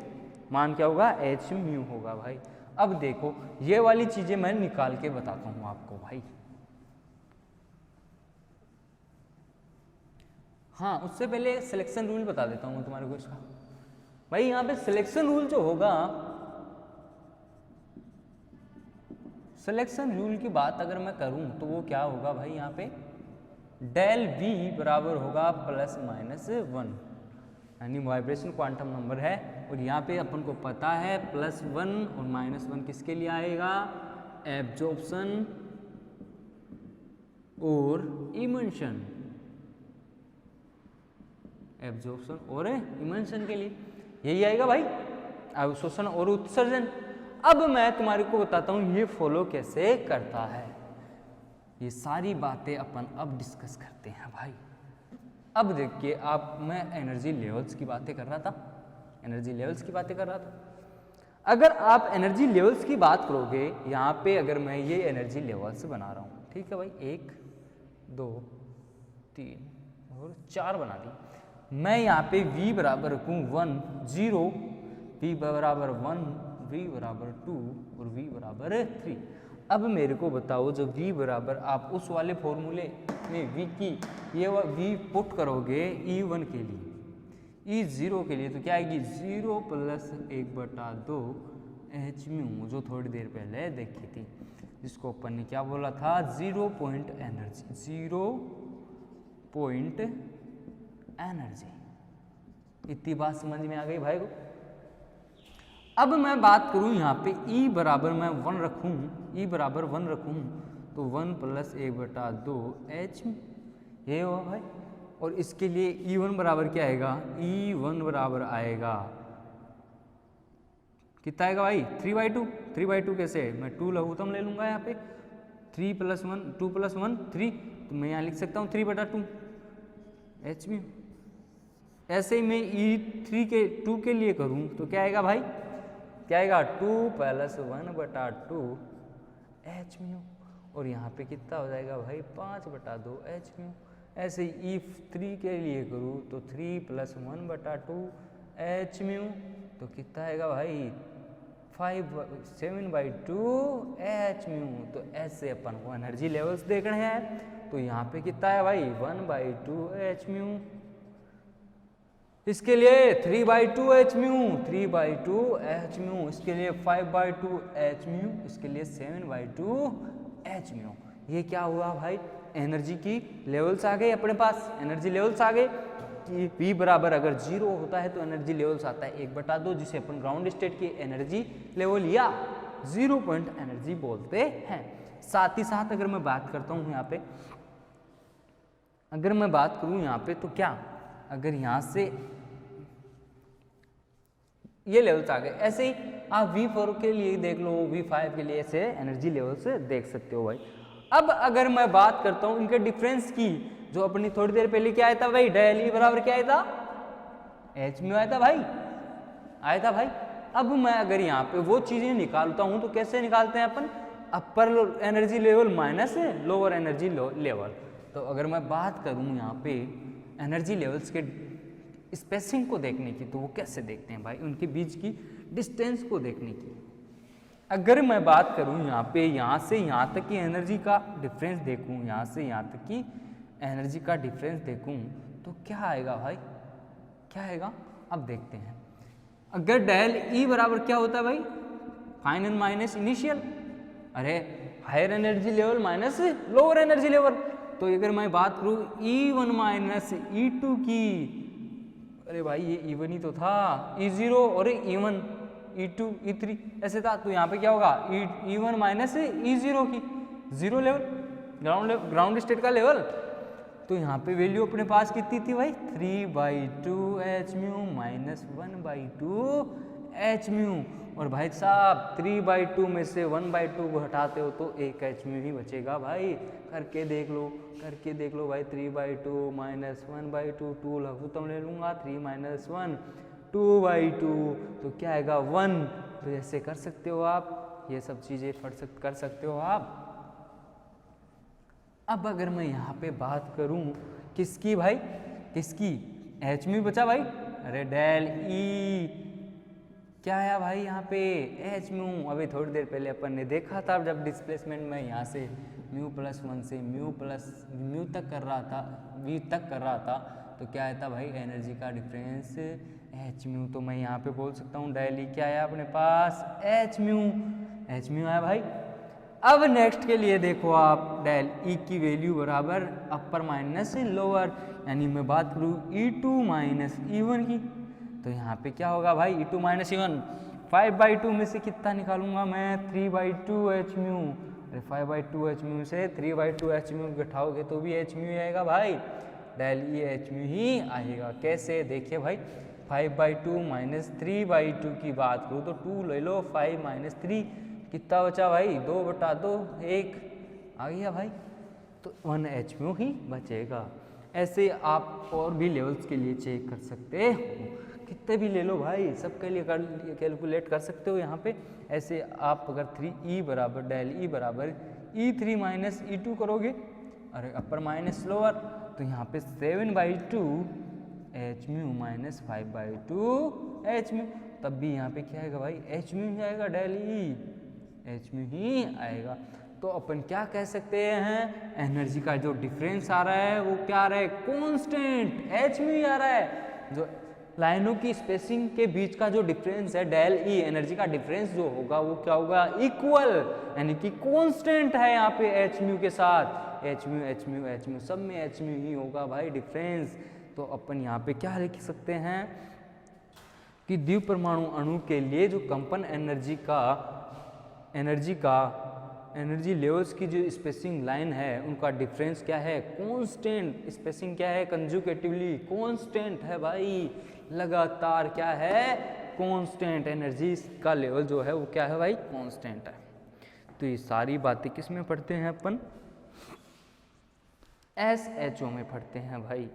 मान क्या होगा, h म्यू होगा भाई। अब देखो ये वाली चीजें मैं निकाल के बताता हूं आपको भाई। हाँ, उससे पहले सिलेक्शन रूल बता देता हूं मैं तुम्हारे को इसका भाई। यहाँ पे सिलेक्शन रूल जो होगा, सिलेक्शन रूल की बात अगर मैं करूं तो वो क्या होगा भाई, यहाँ पे डेल V बराबर होगा प्लस माइनस 1, यानी वाइब्रेशन क्वांटम नंबर है, और यहाँ पे अपन को पता है प्लस 1 और माइनस 1 किसके लिए आएगा, एब्जॉर्प्शन और इमल्शन, एब्जॉर्प्शन और इमल्शन के लिए यही आएगा भाई, अवशोषण और उत्सर्जन। अब मैं तुम्हारे को बताता हूं ये फॉलो कैसे करता है, ये सारी बातें अपन अब डिस्कस करते हैं भाई। अब देखिए आप, मैं एनर्जी लेवल्स की बातें कर रहा था, एनर्जी लेवल्स की बातें कर रहा था। अगर आप एनर्जी लेवल्स की बात करोगे, यहाँ पे अगर मैं ये एनर्जी लेवल्स बना रहा हूँ, ठीक है भाई, 1 2 3 और 4 बना दी। मैं यहाँ पे V बराबर रखूँ 1 0, V बराबर 1, V बराबर 2 और V बराबर 3। अब मेरे को बताओ, जब V बराबर आप उस वाले फॉर्मूले में V की ये V पुट करोगे E1 के लिए, E0 के लिए, तो क्या आएगी 0 प्लस 1/2 h म्यू, जो थोड़ी देर पहले देखी थी, जिसको अपन ने क्या बोला था, 0 पॉइंट एनर्जी, 0 पॉइंट एनर्जी, इतनी बात समझ में आ गई भाई को। अब मैं बात करूं यहाँ पे E बराबर मैं 1 रखूं, E बराबर 1 रखूं तो 1 प्लस 1/2 H ये हुआ भाई। और इसके लिए E1 बराबर क्या आएगा, E1 बराबर आएगा कितना आएगा भाई 3/2। 3/2 कैसे, मैं 2 लघुत्तम ले लूंगा यहाँ पे, 3 + 1 2 + 1 3, तो मैं यहाँ लिख सकता हूँ 3/2 H म्यू। ऐसे ही मैं E2 के लिए करूँ तो क्या आएगा भाई, क्या आएगा 2 + 1/2 H म्यू। और यहाँ पे कितना हो जाएगा भाई 5/2 H म्यू। ऐसे ही E3 के लिए करूँ तो 3 + 1/2 H म्यू, तो कितना आएगा भाई 7/2 H म्यू। तो ऐसे अपन को एनर्जी लेवल्स देखने हैं, तो यहाँ पे कितना है भाई 1/2 H म्यू। इसके लिए 3/2 H म्यू, 3/2 H म्यू। इसके लिए 5/2 H म्यू, इसके लिए 7/2 H म्यू। ये क्या हुआ भाई, एनर्जी की लेवल्स आ गए अपने पास, एनर्जी लेवल्स आ गए कि V बराबर अगर 0 होता है तो एनर्जी लेवल्स आता है 1/2, जिसे अपन ग्राउंड स्टेट की एनर्जी लेवल या 0 पॉइंट एनर्जी बोलते हैं। साथ ही साथ अगर मैं बात करता हूँ यहाँ पे, अगर मैं बात करूँ यहाँ पे तो क्या, अगर यहाँ से ये लेवल्स आ गए, ऐसे ही आप V4 के लिए देख लो, V5 के लिए ऐसे एनर्जी लेवल्स देख सकते हो भाई। अब अगर मैं बात करता हूँ इनके डिफरेंस की, जो अपनी थोड़ी देर पहले क्या आया था भाई, डेल E बराबर क्या आया था H म्यू आया था भाई, आया था भाई। अब मैं अगर यहाँ पे वो चीजें निकालता हूँ तो कैसे निकालते हैं अपन, upper energy level minus lower energy level. तो अगर मैं बात करूँ यहाँ पे एनर्जी लेवल्स के स्पेसिंग को देखने की, तो वो कैसे देखते हैं भाई, उनके बीच की डिस्टेंस को देखने की। अगर मैं बात करूं यहाँ पे, यहाँ से यहाँ तक की एनर्जी का डिफरेंस देखूं, यहाँ से यहाँ तक की एनर्जी का डिफरेंस देखूं तो क्या आएगा भाई, क्या आएगा अब देखते हैं। अगर डेल E बराबर क्या होता है भाई, फाइनल माइनस इनिशियल, अरे higher energy level minus lower energy level. तो अगर मैं बात करूँ E1 माइनस E2 की, अरे भाई ये E1 ही तो था, E0 और E1 E2 E3 ऐसे था, तो यहाँ पे क्या होगा E1 माइनस E0 की 0 लेवल, ग्राउंड स्टेट का लेवल। तो यहाँ पे वैल्यू अपने पास कितनी थी भाई 3/2 H mu minus 1/2 H mu. और भाई साहब 3/2 में से 1/2 को हटाते हो तो 1 H म्यू ही बचेगा भाई, करके देख लो, करके देख लो भाई। 3/2 माइनस 1/2, 2 लघुत्तम ले लूंगा, 3 - 1 2/2, तो क्या आएगा 1। तो ऐसे कर सकते हो आप, ये सब चीजें कर सकते हो आप। अब अगर मैं यहाँ पे बात करूँ किसकी भाई, किसकी, H म्यू बचा भाई, अरे डेल E क्या आया भाई यहाँ पे H म्यू। अभी थोड़ी देर पहले अपन ने देखा था जब डिस्प्लेसमेंट में यहाँ से μ+1 से म्यू तक कर रहा था, V तक कर रहा था, तो क्या आया था भाई एनर्जी का डिफरेंस H म्यू। तो मैं यहाँ पे बोल सकता हूँ डेल E क्या आया अपने पास H म्यू, H म्यू आया भाई। अब नेक्स्ट के लिए देखो आप, डेल E की वैल्यू बराबर अपर माइनस लोअर, यानी मैं बात करूँ E2 माइनस E1 की, तो यहाँ पे क्या होगा भाई E2 माइनस E1, 5/2 में से कितना निकालूंगा मैं 3/2 H म्यू। अरे 5/2 H म्यू से 3/2 H म्यू घटाओगे तो भी H म्यू आएगा भाई, डेल E H म्यू ही आएगा। कैसे देखिए भाई, 5/2 माइनस 3/2 की बात करूँ तो 2 ले लो, 5 - 3 कितना बचा भाई 2/2, 1 आ गया भाई, तो 1 H म्यू ही बचेगा। ऐसे आप और भी लेवल्स के लिए चेक कर सकते हो, कितने भी ले लो भाई, सबके लिए कैलकुलेट कर सकते हो यहाँ पे। ऐसे आप अगर 3E बराबर डेल E बराबर E3 माइनस E2 करोगे, अरे अपर माइनस लोअर, तो यहाँ पे 7/2 H mu minus 5/2 H mu, तब भी यहाँ पे क्या आएगा भाई H म्यू ही आएगा, डेल E H म्यू ही आएगा। तो अपन क्या कह सकते हैं, एनर्जी का जो डिफरेंस आ रहा है वो क्या आ रहा है, कांस्टेंट H म्यू ही आ रहा है। जो लाइनों की स्पेसिंग के बीच का जो डिफरेंस है डेल E, एनर्जी का डिफरेंस जो होगा वो क्या होगा इक्वल, यानी कि कांस्टेंट है यहाँ पे H म्यू के साथ, H mu H mu H mu सब में H म्यू ही होगा भाई डिफरेंस। तो अपन यहाँ पे क्या लिख सकते हैं कि द्विपरमाणु अणु के लिए जो कंपन एनर्जी लेवल्स की जो स्पेसिंग लाइन है उनका डिफरेंस क्या है, कांस्टेंट। स्पेसिंग क्या है, कंजुकेटिवली कांस्टेंट है भाई, लगातार क्या है, कांस्टेंट। एनर्जी का लेवल जो है वो क्या है भाई, कांस्टेंट है। तो ये सारी बातें किस में पढ़ते हैं अपन, SHO में पढ़ते हैं भाई।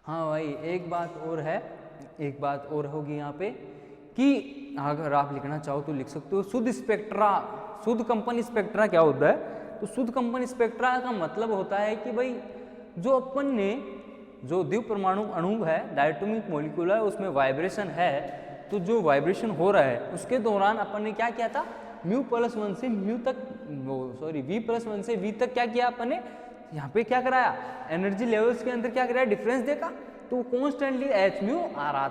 हाँ भाई, एक बात और होगी यहाँ पे कि अगर आप लिखना चाहो तो लिख सकते हो शुद्ध स्पेक्ट्रा। शुद्ध कंपन स्पेक्ट्रा क्या होता है, तो शुद्ध कंपन स्पेक्ट्रा का मतलब होता है कि भाई जो अपन ने जो द्विपरमाणु अणु है, डायटोमिक मॉलिक्यूल है, उसमें वाइब्रेशन है, तो जो वाइब्रेशन हो रहा है उसके दौरान अपन ने क्या किया था, μ+1 से म्यू तक, v+1 से v तक क्या किया अपन ने, यहाँ पे क्या कराया, एनर्जी लेवल्स के अंदर क्या कराया, डिफरेंस देखा, तो कॉन्स्टेंटली hμ आ रहा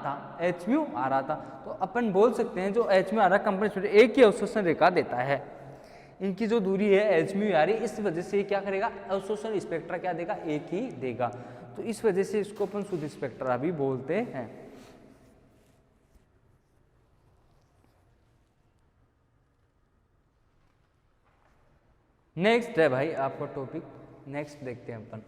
था। तो अपन बोल सकते हैं जो hμ आ रहा है कंपन स्पेक्ट्रा एक ही अवशोषण रेखा देता है। इनकी जो दूरी है hμ आ रही है, इस वजह से क्या करेगा, अवशोषण स्पेक्ट्रा क्या देगा, एक ही देगा। तो इस वजह से इसको अपन शुद्ध स्पेक्ट्रा भी बोलते हैं। नेक्स्ट है भाई आपका टॉपिक, नेक्स्ट देखते हैं अपन।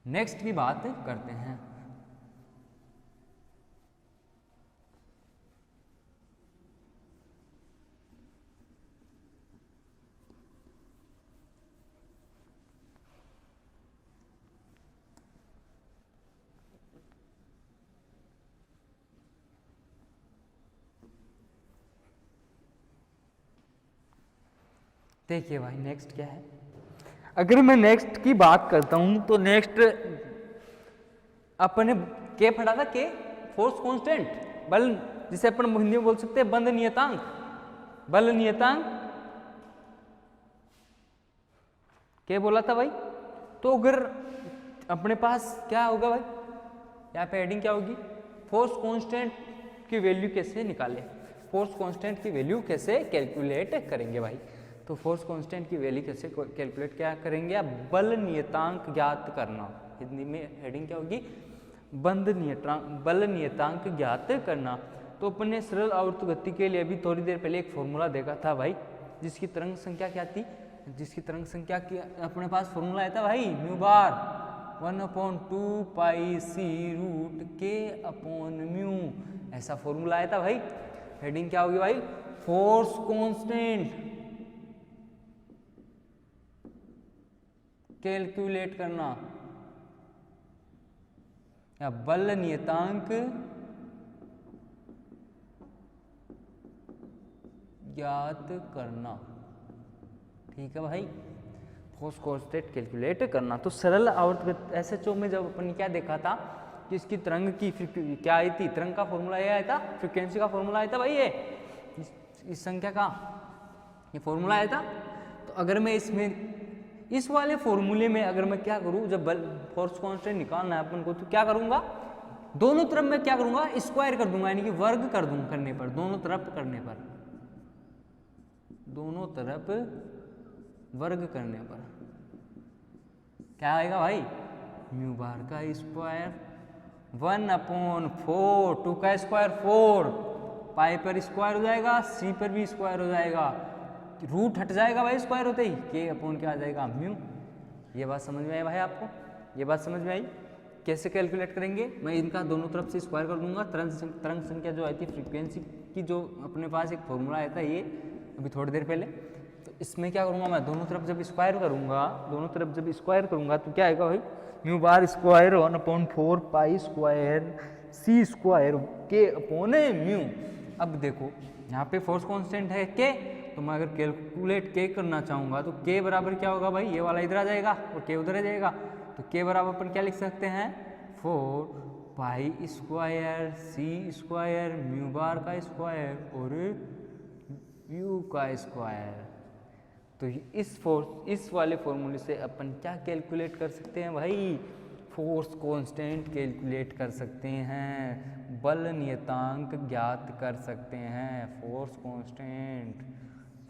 नेक्स्ट की बात करते हैं। देखिए भाई नेक्स्ट क्या है, अगर मैं नेक्स्ट की बात करता हूं तो नेक्स्ट अपन ने के पढ़ा था, के फोर्स कांस्टेंट, बल, जिसे अपन हिंदी में बोल सकते हैं बंध नियतांक, बल नियतांक के बोला था भाई। तो अगर अपने पास क्या होगा भाई, यहाँ पे हेडिंग क्या होगी, फोर्स कांस्टेंट की वैल्यू कैसे निकाले, फोर्स कांस्टेंट की वैल्यू कैसे कैलकुलेट करेंगे भाई। तो फोर्स कांस्टेंट की वैल्यू कैसे कैलकुलेट क्या करेंगे आप, बल नियतांक ज्ञात करना। हिंदी में हेडिंग क्या होगी, बल नियतांक ज्ञात करना। तो अपन ने सरल आवर्त गति के लिए अभी थोड़ी देर पहले एक फॉर्मूला देखा था भाई, जिसकी तरंग संख्या क्या थी, जिसकी तरंग संख्या की अपने पास फॉर्मूला आया था भाई, म्यू बार 1/2 पाई सी रूट के अपॉन म्यू, ऐसा फॉर्मूला आया था भाई। हेडिंग क्या होगी भाई, फोर्स कांस्टेंट कैलकुलेट करना या बल नियतांक ज्ञात करना। ठीक है भाई, फोर्स कांस्टेंट कैलकुलेट करना। तो सरल आवर्त SHO में जब अपन ने क्या देखा था कि इसकी तरंग की क्या आई थी, तरंग का फॉर्मूला ये आया था, फ्रीक्वेंसी का फॉर्मूला आया था भाई, ये इस संख्या का ये फॉर्मूला आया था। तो अगर मैं इसमें इस वाले फॉर्मूले में अगर मैं क्या करूं, जब बल फोर्स कांस्टेंट निकालना है अपन को, तो क्या करूंगा, दोनों तरफ मैं क्या करूंगा, स्क्वायर कर दूंगा, यानी कि वर्ग कर दूंगा, करने पर, दोनों तरफ करने पर, दोनों तरफ वर्ग करने पर क्या आएगा भाई, म्यू बार का स्क्वायर 1/4, 2 का स्क्वायर 4, पाई पर स्क्वायर हो जाएगा, सी पर भी स्क्वायर हो जाएगा, रूट हट जाएगा भाई स्क्वायर होते ही, के अपॉन क्या आ जाएगा, म्यू। ये बात समझ में आई भाई आपको, ये बात समझ में आई। कैसे कैलकुलेट करेंगे, मैं इनका दोनों तरफ से स्क्वायर कर दूंगा। तरंग संख्या जो आई थी, फ्रीक्वेंसी की जो अपने पास एक फॉर्मूला आया था ये अभी थोड़ी देर पहले, तो इसमें क्या करूंगा मैं, दोनों तरफ जब स्क्वायर करूंगा, दोनों तरफ जब स्क्वायर करूंगा तो क्या आएगा भाई, mu bar square 1/4 pi square c square के अपॉन म्यू। अब देखो यहाँ पे फोर्स कांस्टेंट है के, तो मैं अगर कैलकुलेट के करना चाहूँगा तो के बराबर क्या होगा भाई, ये वाला इधर आ जाएगा और के उधर आ जाएगा। तो के बराबर अपन क्या लिख सकते हैं, 4 पाई square c square mu bar का स्क्वायर और म्यू का स्क्वायर। तो इस वाले फॉर्मूले से अपन क्या कैलकुलेट कर सकते हैं भाई, फोर्स कांस्टेंट कैलकुलेट कर सकते हैं, बल नियतांक ज्ञात कर सकते हैं। फोर्स कांस्टेंट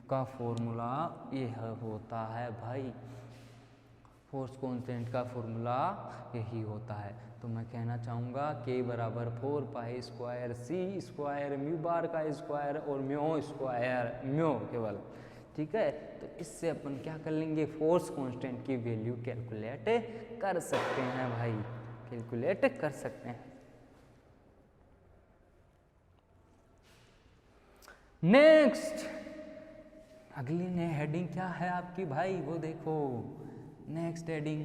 का फॉर्मूला यह होता है भाई, फोर्स कांस्टेंट का फॉर्मूला यही होता है। तो मैं कहना चाहूँगा k बराबर 4 pi square c square mu bar का स्क्वायर और म्यो स्क्वायर म्यो केवल, ठीक है। तो इससे अपन क्या कर लेंगे, फोर्स कांस्टेंट की वैल्यू कैलकुलेट कर सकते हैं भाई, कैलकुलेट कर सकते हैं। नेक्स्ट अगली ने हेडिंग क्या है आपकी भाई, वो देखो नेक्स्ट हेडिंग,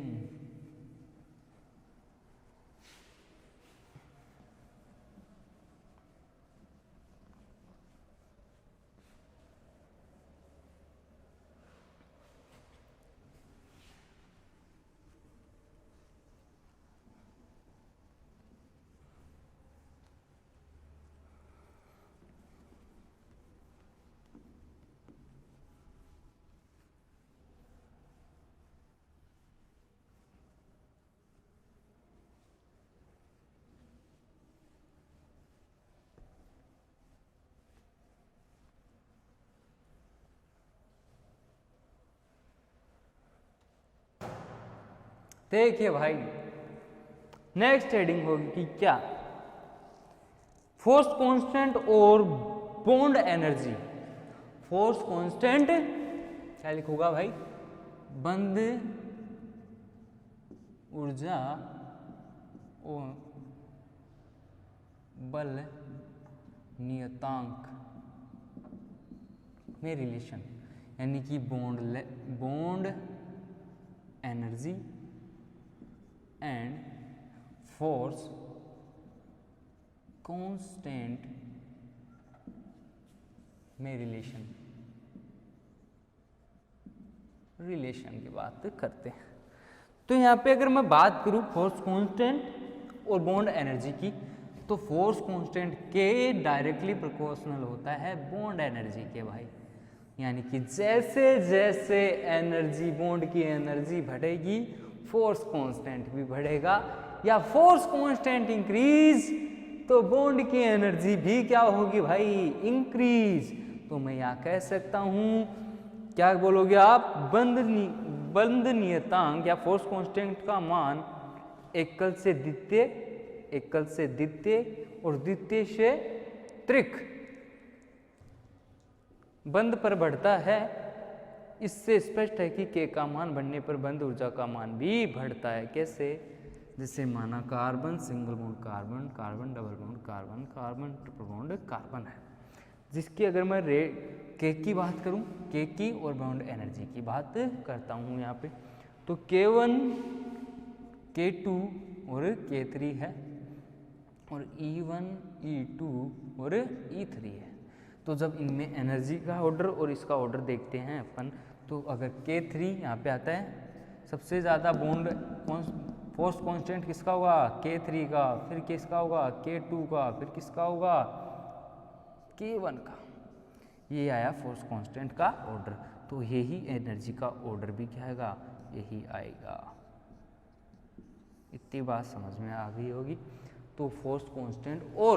देखिए भाई नेक्स्ट हेडिंग होगी कि क्या, फोर्स कांस्टेंट और बॉन्ड एनर्जी। फोर्स कांस्टेंट क्या लिखूंगा भाई, बंद ऊर्जा और बल नियतांक में रिलेशन, यानी कि bond energy and force constant में रिलेशन की बात करते हैं। तो यहाँ पे अगर मैं बात करूँ फोर्स कांस्टेंट और बॉन्ड एनर्जी की, तो फोर्स कांस्टेंट के डायरेक्टली प्रोपोर्शनल होता है बॉन्ड एनर्जी के भाई, यानी कि जैसे जैसे एनर्जी बॉन्ड की एनर्जी बढ़ेगी फोर्स कांस्टेंट भी बढ़ेगा, या फोर्स कांस्टेंट इंक्रीज तो बॉन्ड की एनर्जी भी क्या होगी भाई, इंक्रीज। तो मैं यहाँ कह सकता हूँ, क्या बोलोगे आप, बंद नियतांक या फोर्स कांस्टेंट का मान एकल से द्वितीय, एकल से द्वितीय और द्वितीय से त्रिक बंद पर बढ़ता है। इससे स्पष्ट है कि के का मान बढ़ने पर बंद ऊर्जा का मान भी बढ़ता है। कैसे, जैसे माना carbon single bond carbon, carbon double bond carbon, carbon triple bond carbon है, जिसकी अगर मैं के की बात करूं, के की और बॉन्ड एनर्जी की बात करता हूं यहाँ पे, तो K1 K2 और K3 है और E1 E2 और E3 है। तो जब इनमें एनर्जी का ऑर्डर और इसका ऑर्डर देखते हैं अपन, तो अगर K3 यहाँ पे आता है, सबसे ज़्यादा बॉन्ड फोर्स कांस्टेंट किसका होगा, K3 का, फिर किसका होगा K2 का, फिर किसका होगा K1 का। ये आया फोर्स कांस्टेंट का ऑर्डर। तो यही एनर्जी का ऑर्डर भी क्या आएगा, यही आएगा। इतनी बात समझ में आ गई होगी। तो फोर्स कांस्टेंट और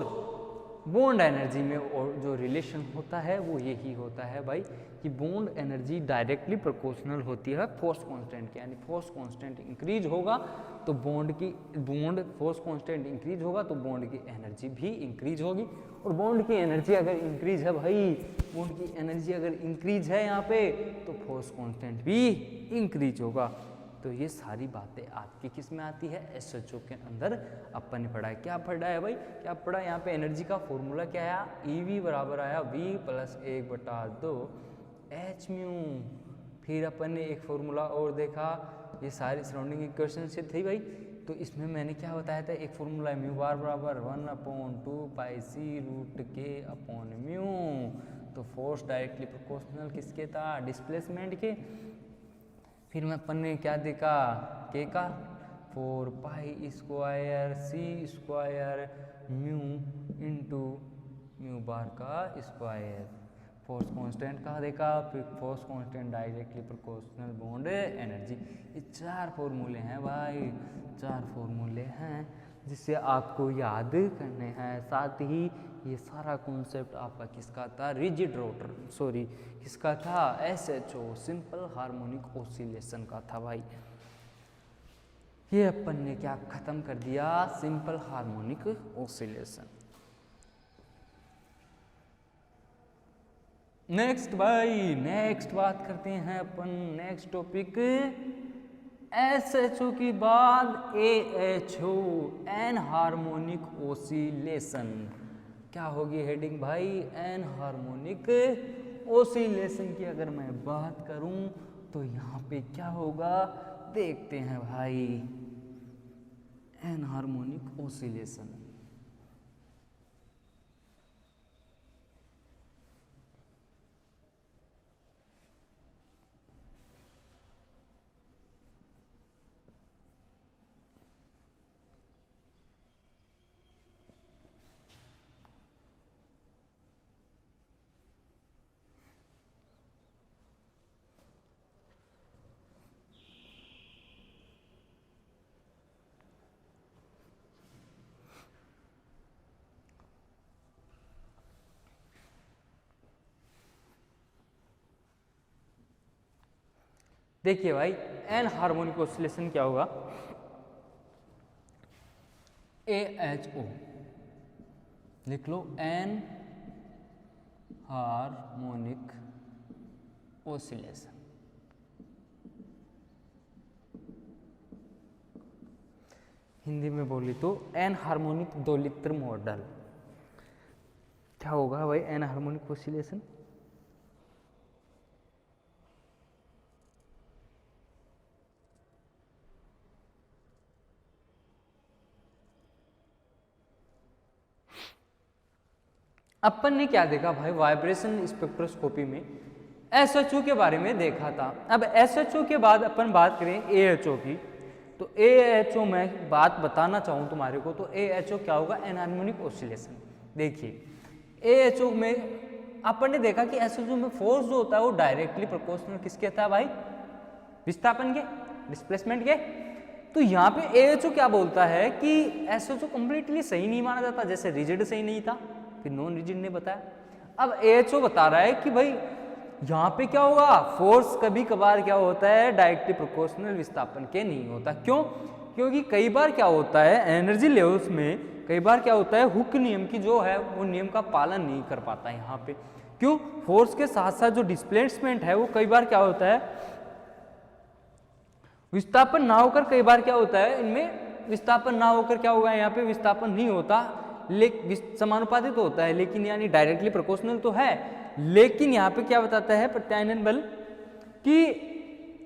बॉन्ड एनर्जी में और जो रिलेशन होता है वो यही होता है भाई, कि बॉन्ड एनर्जी डायरेक्टली प्रोपोर्शनल होती है फोर्स कांस्टेंट के, यानी फोर्स कांस्टेंट इंक्रीज होगा तो बॉन्ड फोर्स कांस्टेंट इंक्रीज होगा तो बॉन्ड की एनर्जी भी इंक्रीज होगी। और बॉन्ड की एनर्जी अगर इंक्रीज है भाई, बॉन्ड की एनर्जी अगर इंक्रीज है यहाँ पे, तो फोर्स कांस्टेंट भी इंक्रीज होगा। तो ये सारी बातें आपकी किस में आती है, SHO के अंदर अपन ने पढ़ा है। क्या पढ़ा है भाई, क्या पढ़ा है यहाँ पे, एनर्जी का फॉर्मूला क्या आया, EV बराबर आया V + 1/2 h𝜇। फिर अपन ने एक फॉर्मूला और देखा, ये सारी सराउंडिंग इक्वेशन से थी भाई, तो इसमें मैंने क्या बताया था, एक फॉर्मूला म्यू बार बराबर 1/2 πc√k/μ। तो फोर्स डायरेक्टली प्रोपोर्शनल किसके था, डिस्प्लेसमेंट के। फिर मैं अपन ने क्या देखा, के का 4π² c² μ × म्यू बार का स्क्वायर, फोर्स कांस्टेंट कहाँ देखा, फिर force constant directly proportional bond energy. ये 4 फॉर्मूले हैं भाई, 4 फॉर्मूले हैं जिसे आपको याद करने हैं। साथ ही ये सारा कॉन्सेप्ट आपका किसका था, रिजिड रोटर, सॉरी किसका था, SHO सिंपल हार्मोनिक ऑसिलेशन का था भाई। ये अपन ने क्या खत्म कर दिया, सिंपल हार्मोनिक ऑसिलेशन। नेक्स्ट भाई, नेक्स्ट बात करते हैं अपन, नेक्स्ट टॉपिक SHO के बाद AHO एन हार्मोनिक ऑसिलेशन। क्या होगी हेडिंग भाई, एन हार्मोनिक ऑसिलेशन की अगर मैं बात करूं तो यहाँ पे क्या होगा देखते हैं भाई। एन हार्मोनिक ऑसिलेशन, देखिए भाई एन हार्मोनिक ऑसिलेशन क्या होगा, AHO लिख लो, एन हार्मोनिक ऑसिलेशन। हिंदी में बोली तो एन हार्मोनिक दोलित्र मॉडल। क्या होगा भाई एन हार्मोनिक ऑसिलेशन, अपन ने क्या देखा भाई, वाइब्रेशन स्पेक्ट्रोस्कोपी में SHO के बारे में देखा था। अब SHO के बाद अपन बात करें AHO की, तो AHO में बात बताना चाहूँ तुम्हारे को तो AHO क्या होगा, एन हार्मोनिक ऑसिलेशन। देखिए AHO में अपन ने देखा कि SHO में फोर्स जो होता है वो डायरेक्टली प्रोपोर्शनल किसके था भाई, विस्थापन के, डिस्प्लेसमेंट के। तो यहाँ पे AHO क्या बोलता है कि SHO कंप्लीटली सही नहीं माना जाता, जैसे रिजिड सही नहीं था, फिर नॉन रिजिड ने बताया। अब AHO बता रहा है कि भाई यहाँ पे क्या होगा, फोर्स कभी कभार क्या होता है डायरेक्टली प्रोपोर्शनल विस्थापन के नहीं होता। क्यों, क्योंकि कई बार क्या होता है एनर्जी लेवल्स में, कई बार क्या होता है हुक नियम की जो है वो नियम का पालन नहीं कर पाता है यहाँ पे। क्यों, फोर्स के साथ साथ जो डिस्प्लेसमेंट है वो कई बार क्या होता है विस्थापन ना होकर, कई बार क्या होता है इनमें विस्थापन ना होकर क्या होगा, यहाँ पे विस्थापन नहीं होता, लेकिन समानुपातित तो होता है, लेकिन यानी डायरेक्टली प्रोपोर्शनल तो है। लेकिन यहाँ पे क्या बताता है प्रत्यानयन बल कि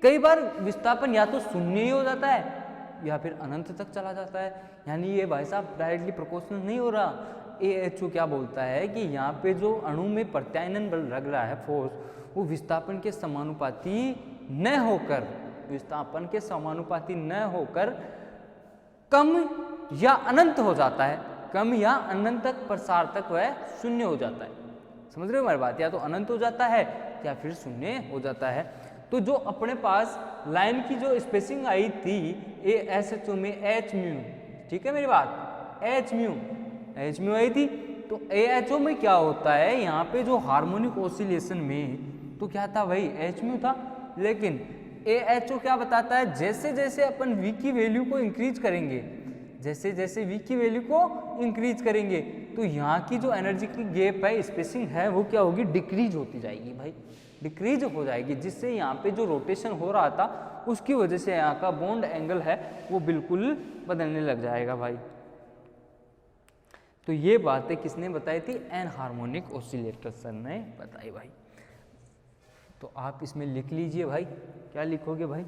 कई बार विस्थापन या तो शून्य ही हो जाता है या फिर अनंत तक चला जाता है, यानी ये भाई साहब डायरेक्टली प्रोपोर्शनल नहीं हो रहा। AHO क्या बोलता है कि यहाँ पे जो अणु में प्रत्यानयन बल लग रहा है फोर्स, वो विस्थापन के समानुपाती न होकर, विस्थापन के समानुपाती न होकर कम या अनंत हो जाता है, कम या अनंत तक प्रसार तक वह शून्य हो जाता है। समझ रहे हो हमारी बात, या तो अनंत हो जाता है या फिर शून्य हो जाता है। तो जो अपने पास लाइन की जो स्पेसिंग आई थी ASHO में h म्यू, ठीक है मेरी बात, h म्यू आई थी। तो AHO में क्या होता है, यहाँ पे जो हार्मोनिक ऑसिलेशन में तो क्या था भाई h म्यू था, लेकिन AHO क्या बताता है, जैसे जैसे अपन v की वैल्यू को इंक्रीज करेंगे, जैसे जैसे v की वैल्यू को इंक्रीज करेंगे तो यहाँ की जो एनर्जी की गैप है, स्पेसिंग है, वो क्या होगी, डिक्रीज होती जाएगी भाई, डिक्रीज हो जाएगी, जिससे यहाँ पे जो रोटेशन हो रहा था उसकी वजह से यहाँ का बॉन्ड एंगल है वो बिल्कुल बदलने लग जाएगा भाई। तो ये बातें किसने बताई थी, एन हार्मोनिक ऑसिलेटर सर ने बताई भाई। तो आप इसमें लिख लीजिए भाई, क्या लिखोगे भाई,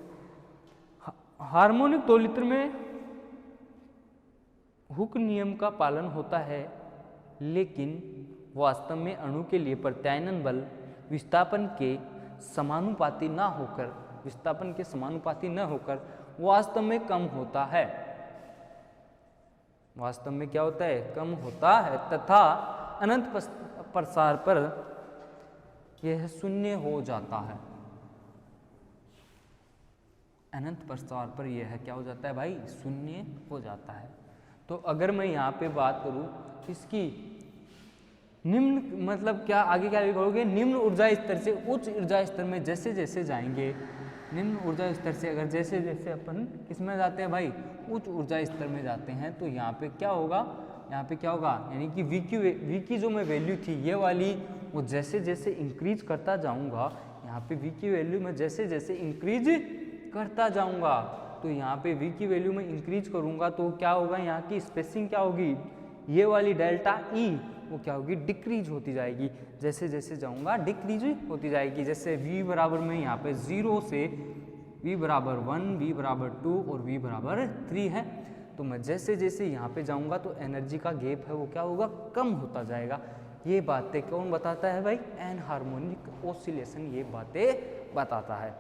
हार्मोनिक दोलित्र में हुक नियम का पालन होता है, लेकिन वास्तव में अणु के लिए प्रत्यानयन बल विस्थापन के समानुपाती ना होकर, विस्थापन के समानुपाती न होकर वास्तव में कम होता है, वास्तव में क्या होता है, कम होता है, तथा अनंत प्रसार पर यह शून्य हो जाता है। अनंत प्रस्तार पर यह क्या हो जाता है भाई, शून्य हो जाता है। तो अगर मैं यहाँ पे बात करूँ इसकी निम्न मतलब क्या आगे क्या लिखोगे, निम्न ऊर्जा स्तर से उच्च ऊर्जा स्तर में जैसे जैसे जाएंगे, निम्न ऊर्जा स्तर से अगर जैसे जैसे अपन किसमें जाते हैं भाई, उच्च ऊर्जा स्तर में जाते हैं, तो यहाँ पे क्या होगा, यहाँ पे क्या होगा, यानी कि वी की जो मैं वैल्यू थी ये वाली, वो जैसे जैसे इंक्रीज करता जाऊँगा, यहाँ पे वी की वैल्यू मैं जैसे जैसे इंक्रीज करता जाऊँगा, तो यहाँ पे वी की वैल्यू में इंक्रीज करूँगा तो क्या होगा, यहाँ की स्पेसिंग क्या होगी, ये वाली डेल्टा ई वो क्या होगी, डिक्रीज होती जाएगी, जैसे जैसे जाऊँगा डिक्रीज होती जाएगी। जैसे v बराबर में यहाँ पे 0 से v बराबर 1, v बराबर 2 और v बराबर 3 है, तो मैं जैसे जैसे यहाँ पे जाऊँगा तो एनर्जी का गैप है वो क्या होगा, कम होता जाएगा। ये बातें कौन बताता है भाई, एन हार्मोनिक ऑसिलेशन ये बातें बताता है।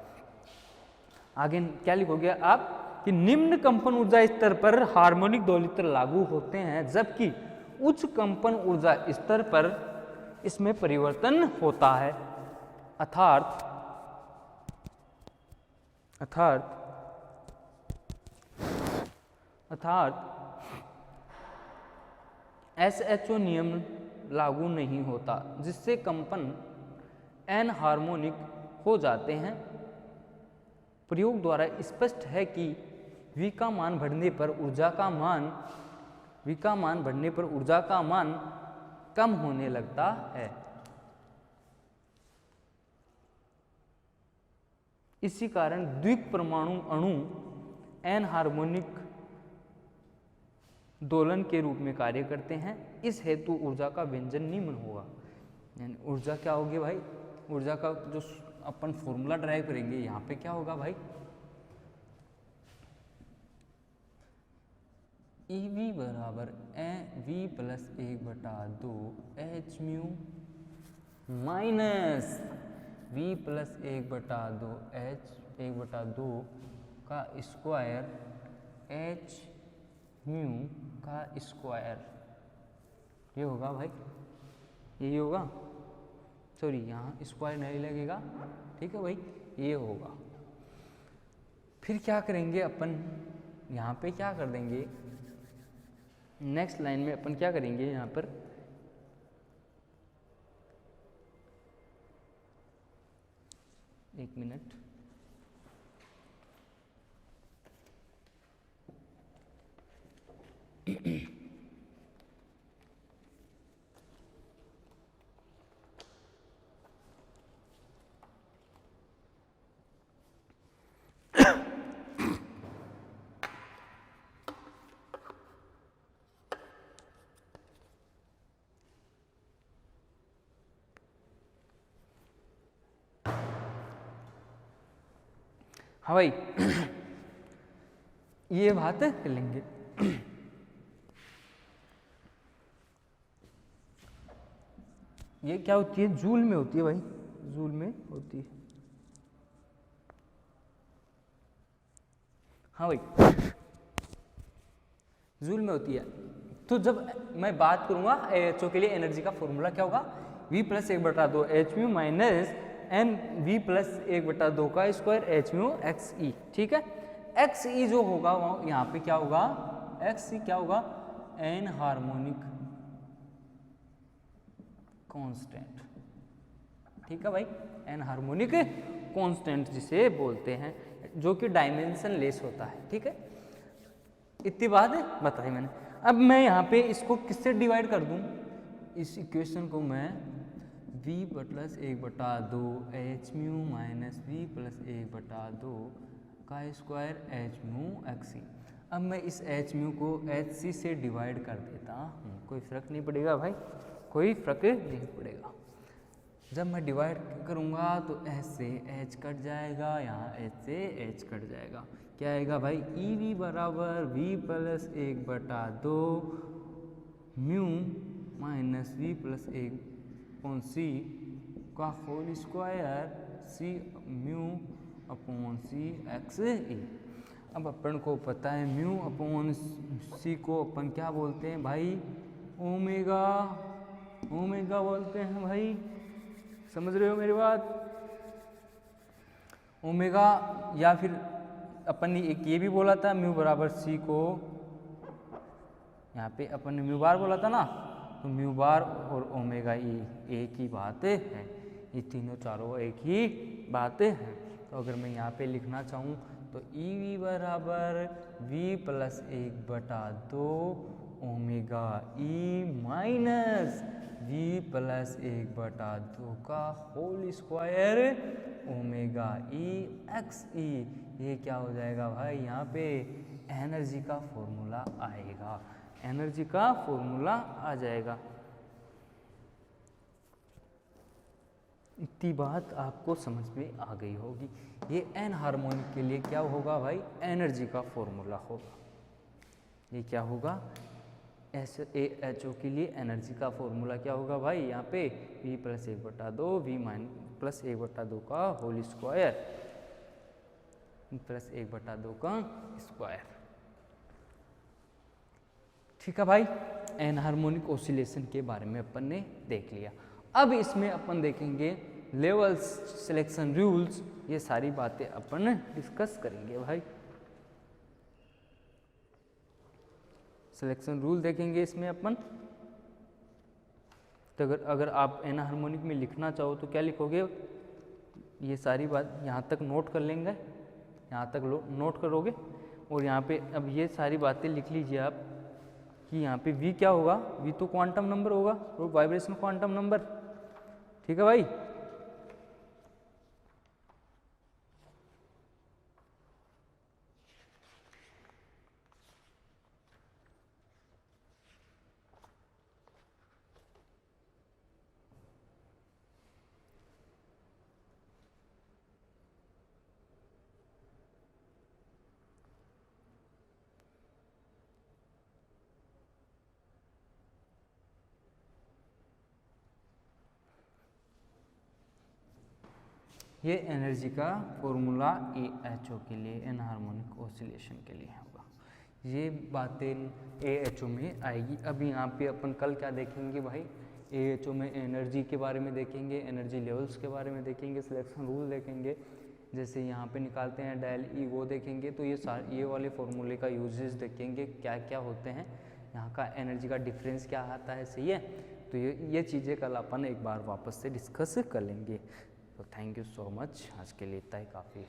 आगे क्या लिखोगे आप कि निम्न कंपन ऊर्जा स्तर पर हार्मोनिक दोलित्र लागू होते हैं, जबकि उच्च कंपन ऊर्जा स्तर पर इसमें परिवर्तन होता है। अर्थात SHO नियम लागू नहीं होता, जिससे कंपन एन हार्मोनिक हो जाते हैं। प्रयोग द्वारा स्पष्ट है कि V का मान बढ़ने पर ऊर्जा का मान कम होने लगता है। इसी कारण द्विक परमाणु अणु एन हार्मोनिक दोलन के रूप में कार्य करते हैं। इस हेतु ऊर्जा का व्यंजन निम्न होगा, यानी ऊर्जा क्या होगी भाई, ऊर्जा का जो अपन फॉर्मूला ड्राइव करेंगे यहाँ पे क्या होगा भाई, EV बराबर V plus 1/2 H mu minus V plus 1/2 H 1/2 का स्क्वायर H म्यू का स्क्वायर, ये होगा भाई, यही होगा, सॉरी यहाँ स्क्वायर नहीं लगेगा, ठीक है भाई, ये होगा। फिर क्या करेंगे अपन, यहाँ पे क्या कर देंगे, नेक्स्ट लाइन में अपन क्या करेंगे, यहाँ पर एक मिनट, हाँ भाई ये बात कर लेंगे। ये क्या होती है, जूल में होती है भाई, जूल में होती है। हाँ भाई जूल में होती है। तो जब मैं बात करूंगा एचओ के लिए एनर्जी का फॉर्मूला क्या होगा, V plus 1/2 h mu minus n V plus 1/2 का square h mu x e, ठीक है। एक्स ई जो होगा यहाँ पे क्या होगा, एक्स ई क्या होगा, एन हार्मोनिक कांस्टेंट, ठीक है भाई, एन हार्मोनिक कांस्टेंट जिसे बोलते हैं, जो कि डायमेंशन लेस होता है, ठीक है। इतनी बात बताई मैंने। अब मैं यहाँ पे इसको किससे डिवाइड कर दूँ, इस इक्वेशन को मैं V plus 1/2 h mu minus V plus 1/2 का स्क्वायर एच म्यू एक्स सी। अब मैं इस एच म्यू को एच सी से डिवाइड कर देता हूँ, कोई फर्क नहीं पड़ेगा भाई, कोई फर्क नहीं पड़ेगा। जब मैं डिवाइड करूँगा तो एच से एच कट जाएगा, यहाँ एच से एच कट जाएगा, क्या आएगा भाई, ई वी बराबर V plus 1/2 mu minus V plus 1 upon c का whole square c mu upon c x E. अब अपन को पता है म्यू अपॉन सी को अपन क्या बोलते हैं भाई, ओमेगा, ओमेगा बोलते हैं भाई, समझ रहे हो मेरी बात? ओमेगा, या फिर अपन ने एक ये भी बोला था म्यू बराबर सी को, यहाँ पे अपन ने म्यू बार बोला था ना, तो म्यू बार और ओमेगा ई एक ही बात है, ये तीनों चारों एक ही बातें हैं। तो अगर मैं यहाँ पे लिखना चाहूँ तो ई वी बराबर v plus 1/2 omega e minus v plus 1/2 का whole square omega e x e. ये क्या हो जाएगा भाई, यहाँ पे एनर्जी का फॉर्मूला आएगा, एनर्जी का फॉर्मूला आ जाएगा। इतनी बात आपको समझ में आ गई होगी। ये एन हार्मोनिक के लिए क्या होगा भाई, एनर्जी का फॉर्मूला होगा। ये क्या होगा, एस ए एच ओ के लिए एनर्जी का फॉर्मूला क्या होगा भाई, यहाँ पे वी प्लस 1/2 वी प्लस 1/2 का होल स्क्वायर प्लस 1/2 का स्क्वायर। ठीक है भाई, एन हार्मोनिक ऑसिलेशन के बारे में अपन ने देख लिया। अब इसमें अपन देखेंगे लेवल्स, सिलेक्शन रूल्स, ये सारी बातें अपन डिस्कस करेंगे भाई। सिलेक्शन रूल देखेंगे इसमें अपन। तो अगर आप एन हार्मोनिक में लिखना चाहो तो क्या लिखोगे, ये सारी बात यहाँ तक नोट कर लेंगे, यहाँ तक नोट करोगे, और यहाँ पे अब ये सारी बातें लिख लीजिए आप कि यहाँ पे v क्या होगा, v तो क्वांटम नंबर होगा और वाइब्रेशन क्वांटम नंबर। ठीक है भाई, ये एनर्जी का फॉर्मूला ए एच ओ के लिए, एन हार्मोनिक ऑसिलेशन के लिए होगा। ये बातें ए एच ओ में आएगी। अब यहाँ पे अपन कल क्या देखेंगे भाई, ए एच ओ में एनर्जी के बारे में देखेंगे, एनर्जी लेवल्स के बारे में देखेंगे, सिलेक्शन रूल देखेंगे, जैसे यहाँ पे निकालते हैं डायल ई वो देखेंगे। तो ये वाले फॉर्मूले का यूजेस देखेंगे, क्या क्या होते हैं, यहाँ का एनर्जी का डिफरेंस क्या आता है, सही है। तो ये चीज़ें कल अपन एक बार वापस से डिस्कस कर लेंगे। तो थैंक यू सो मच, आज के लिए इतना ही काफ़ी है।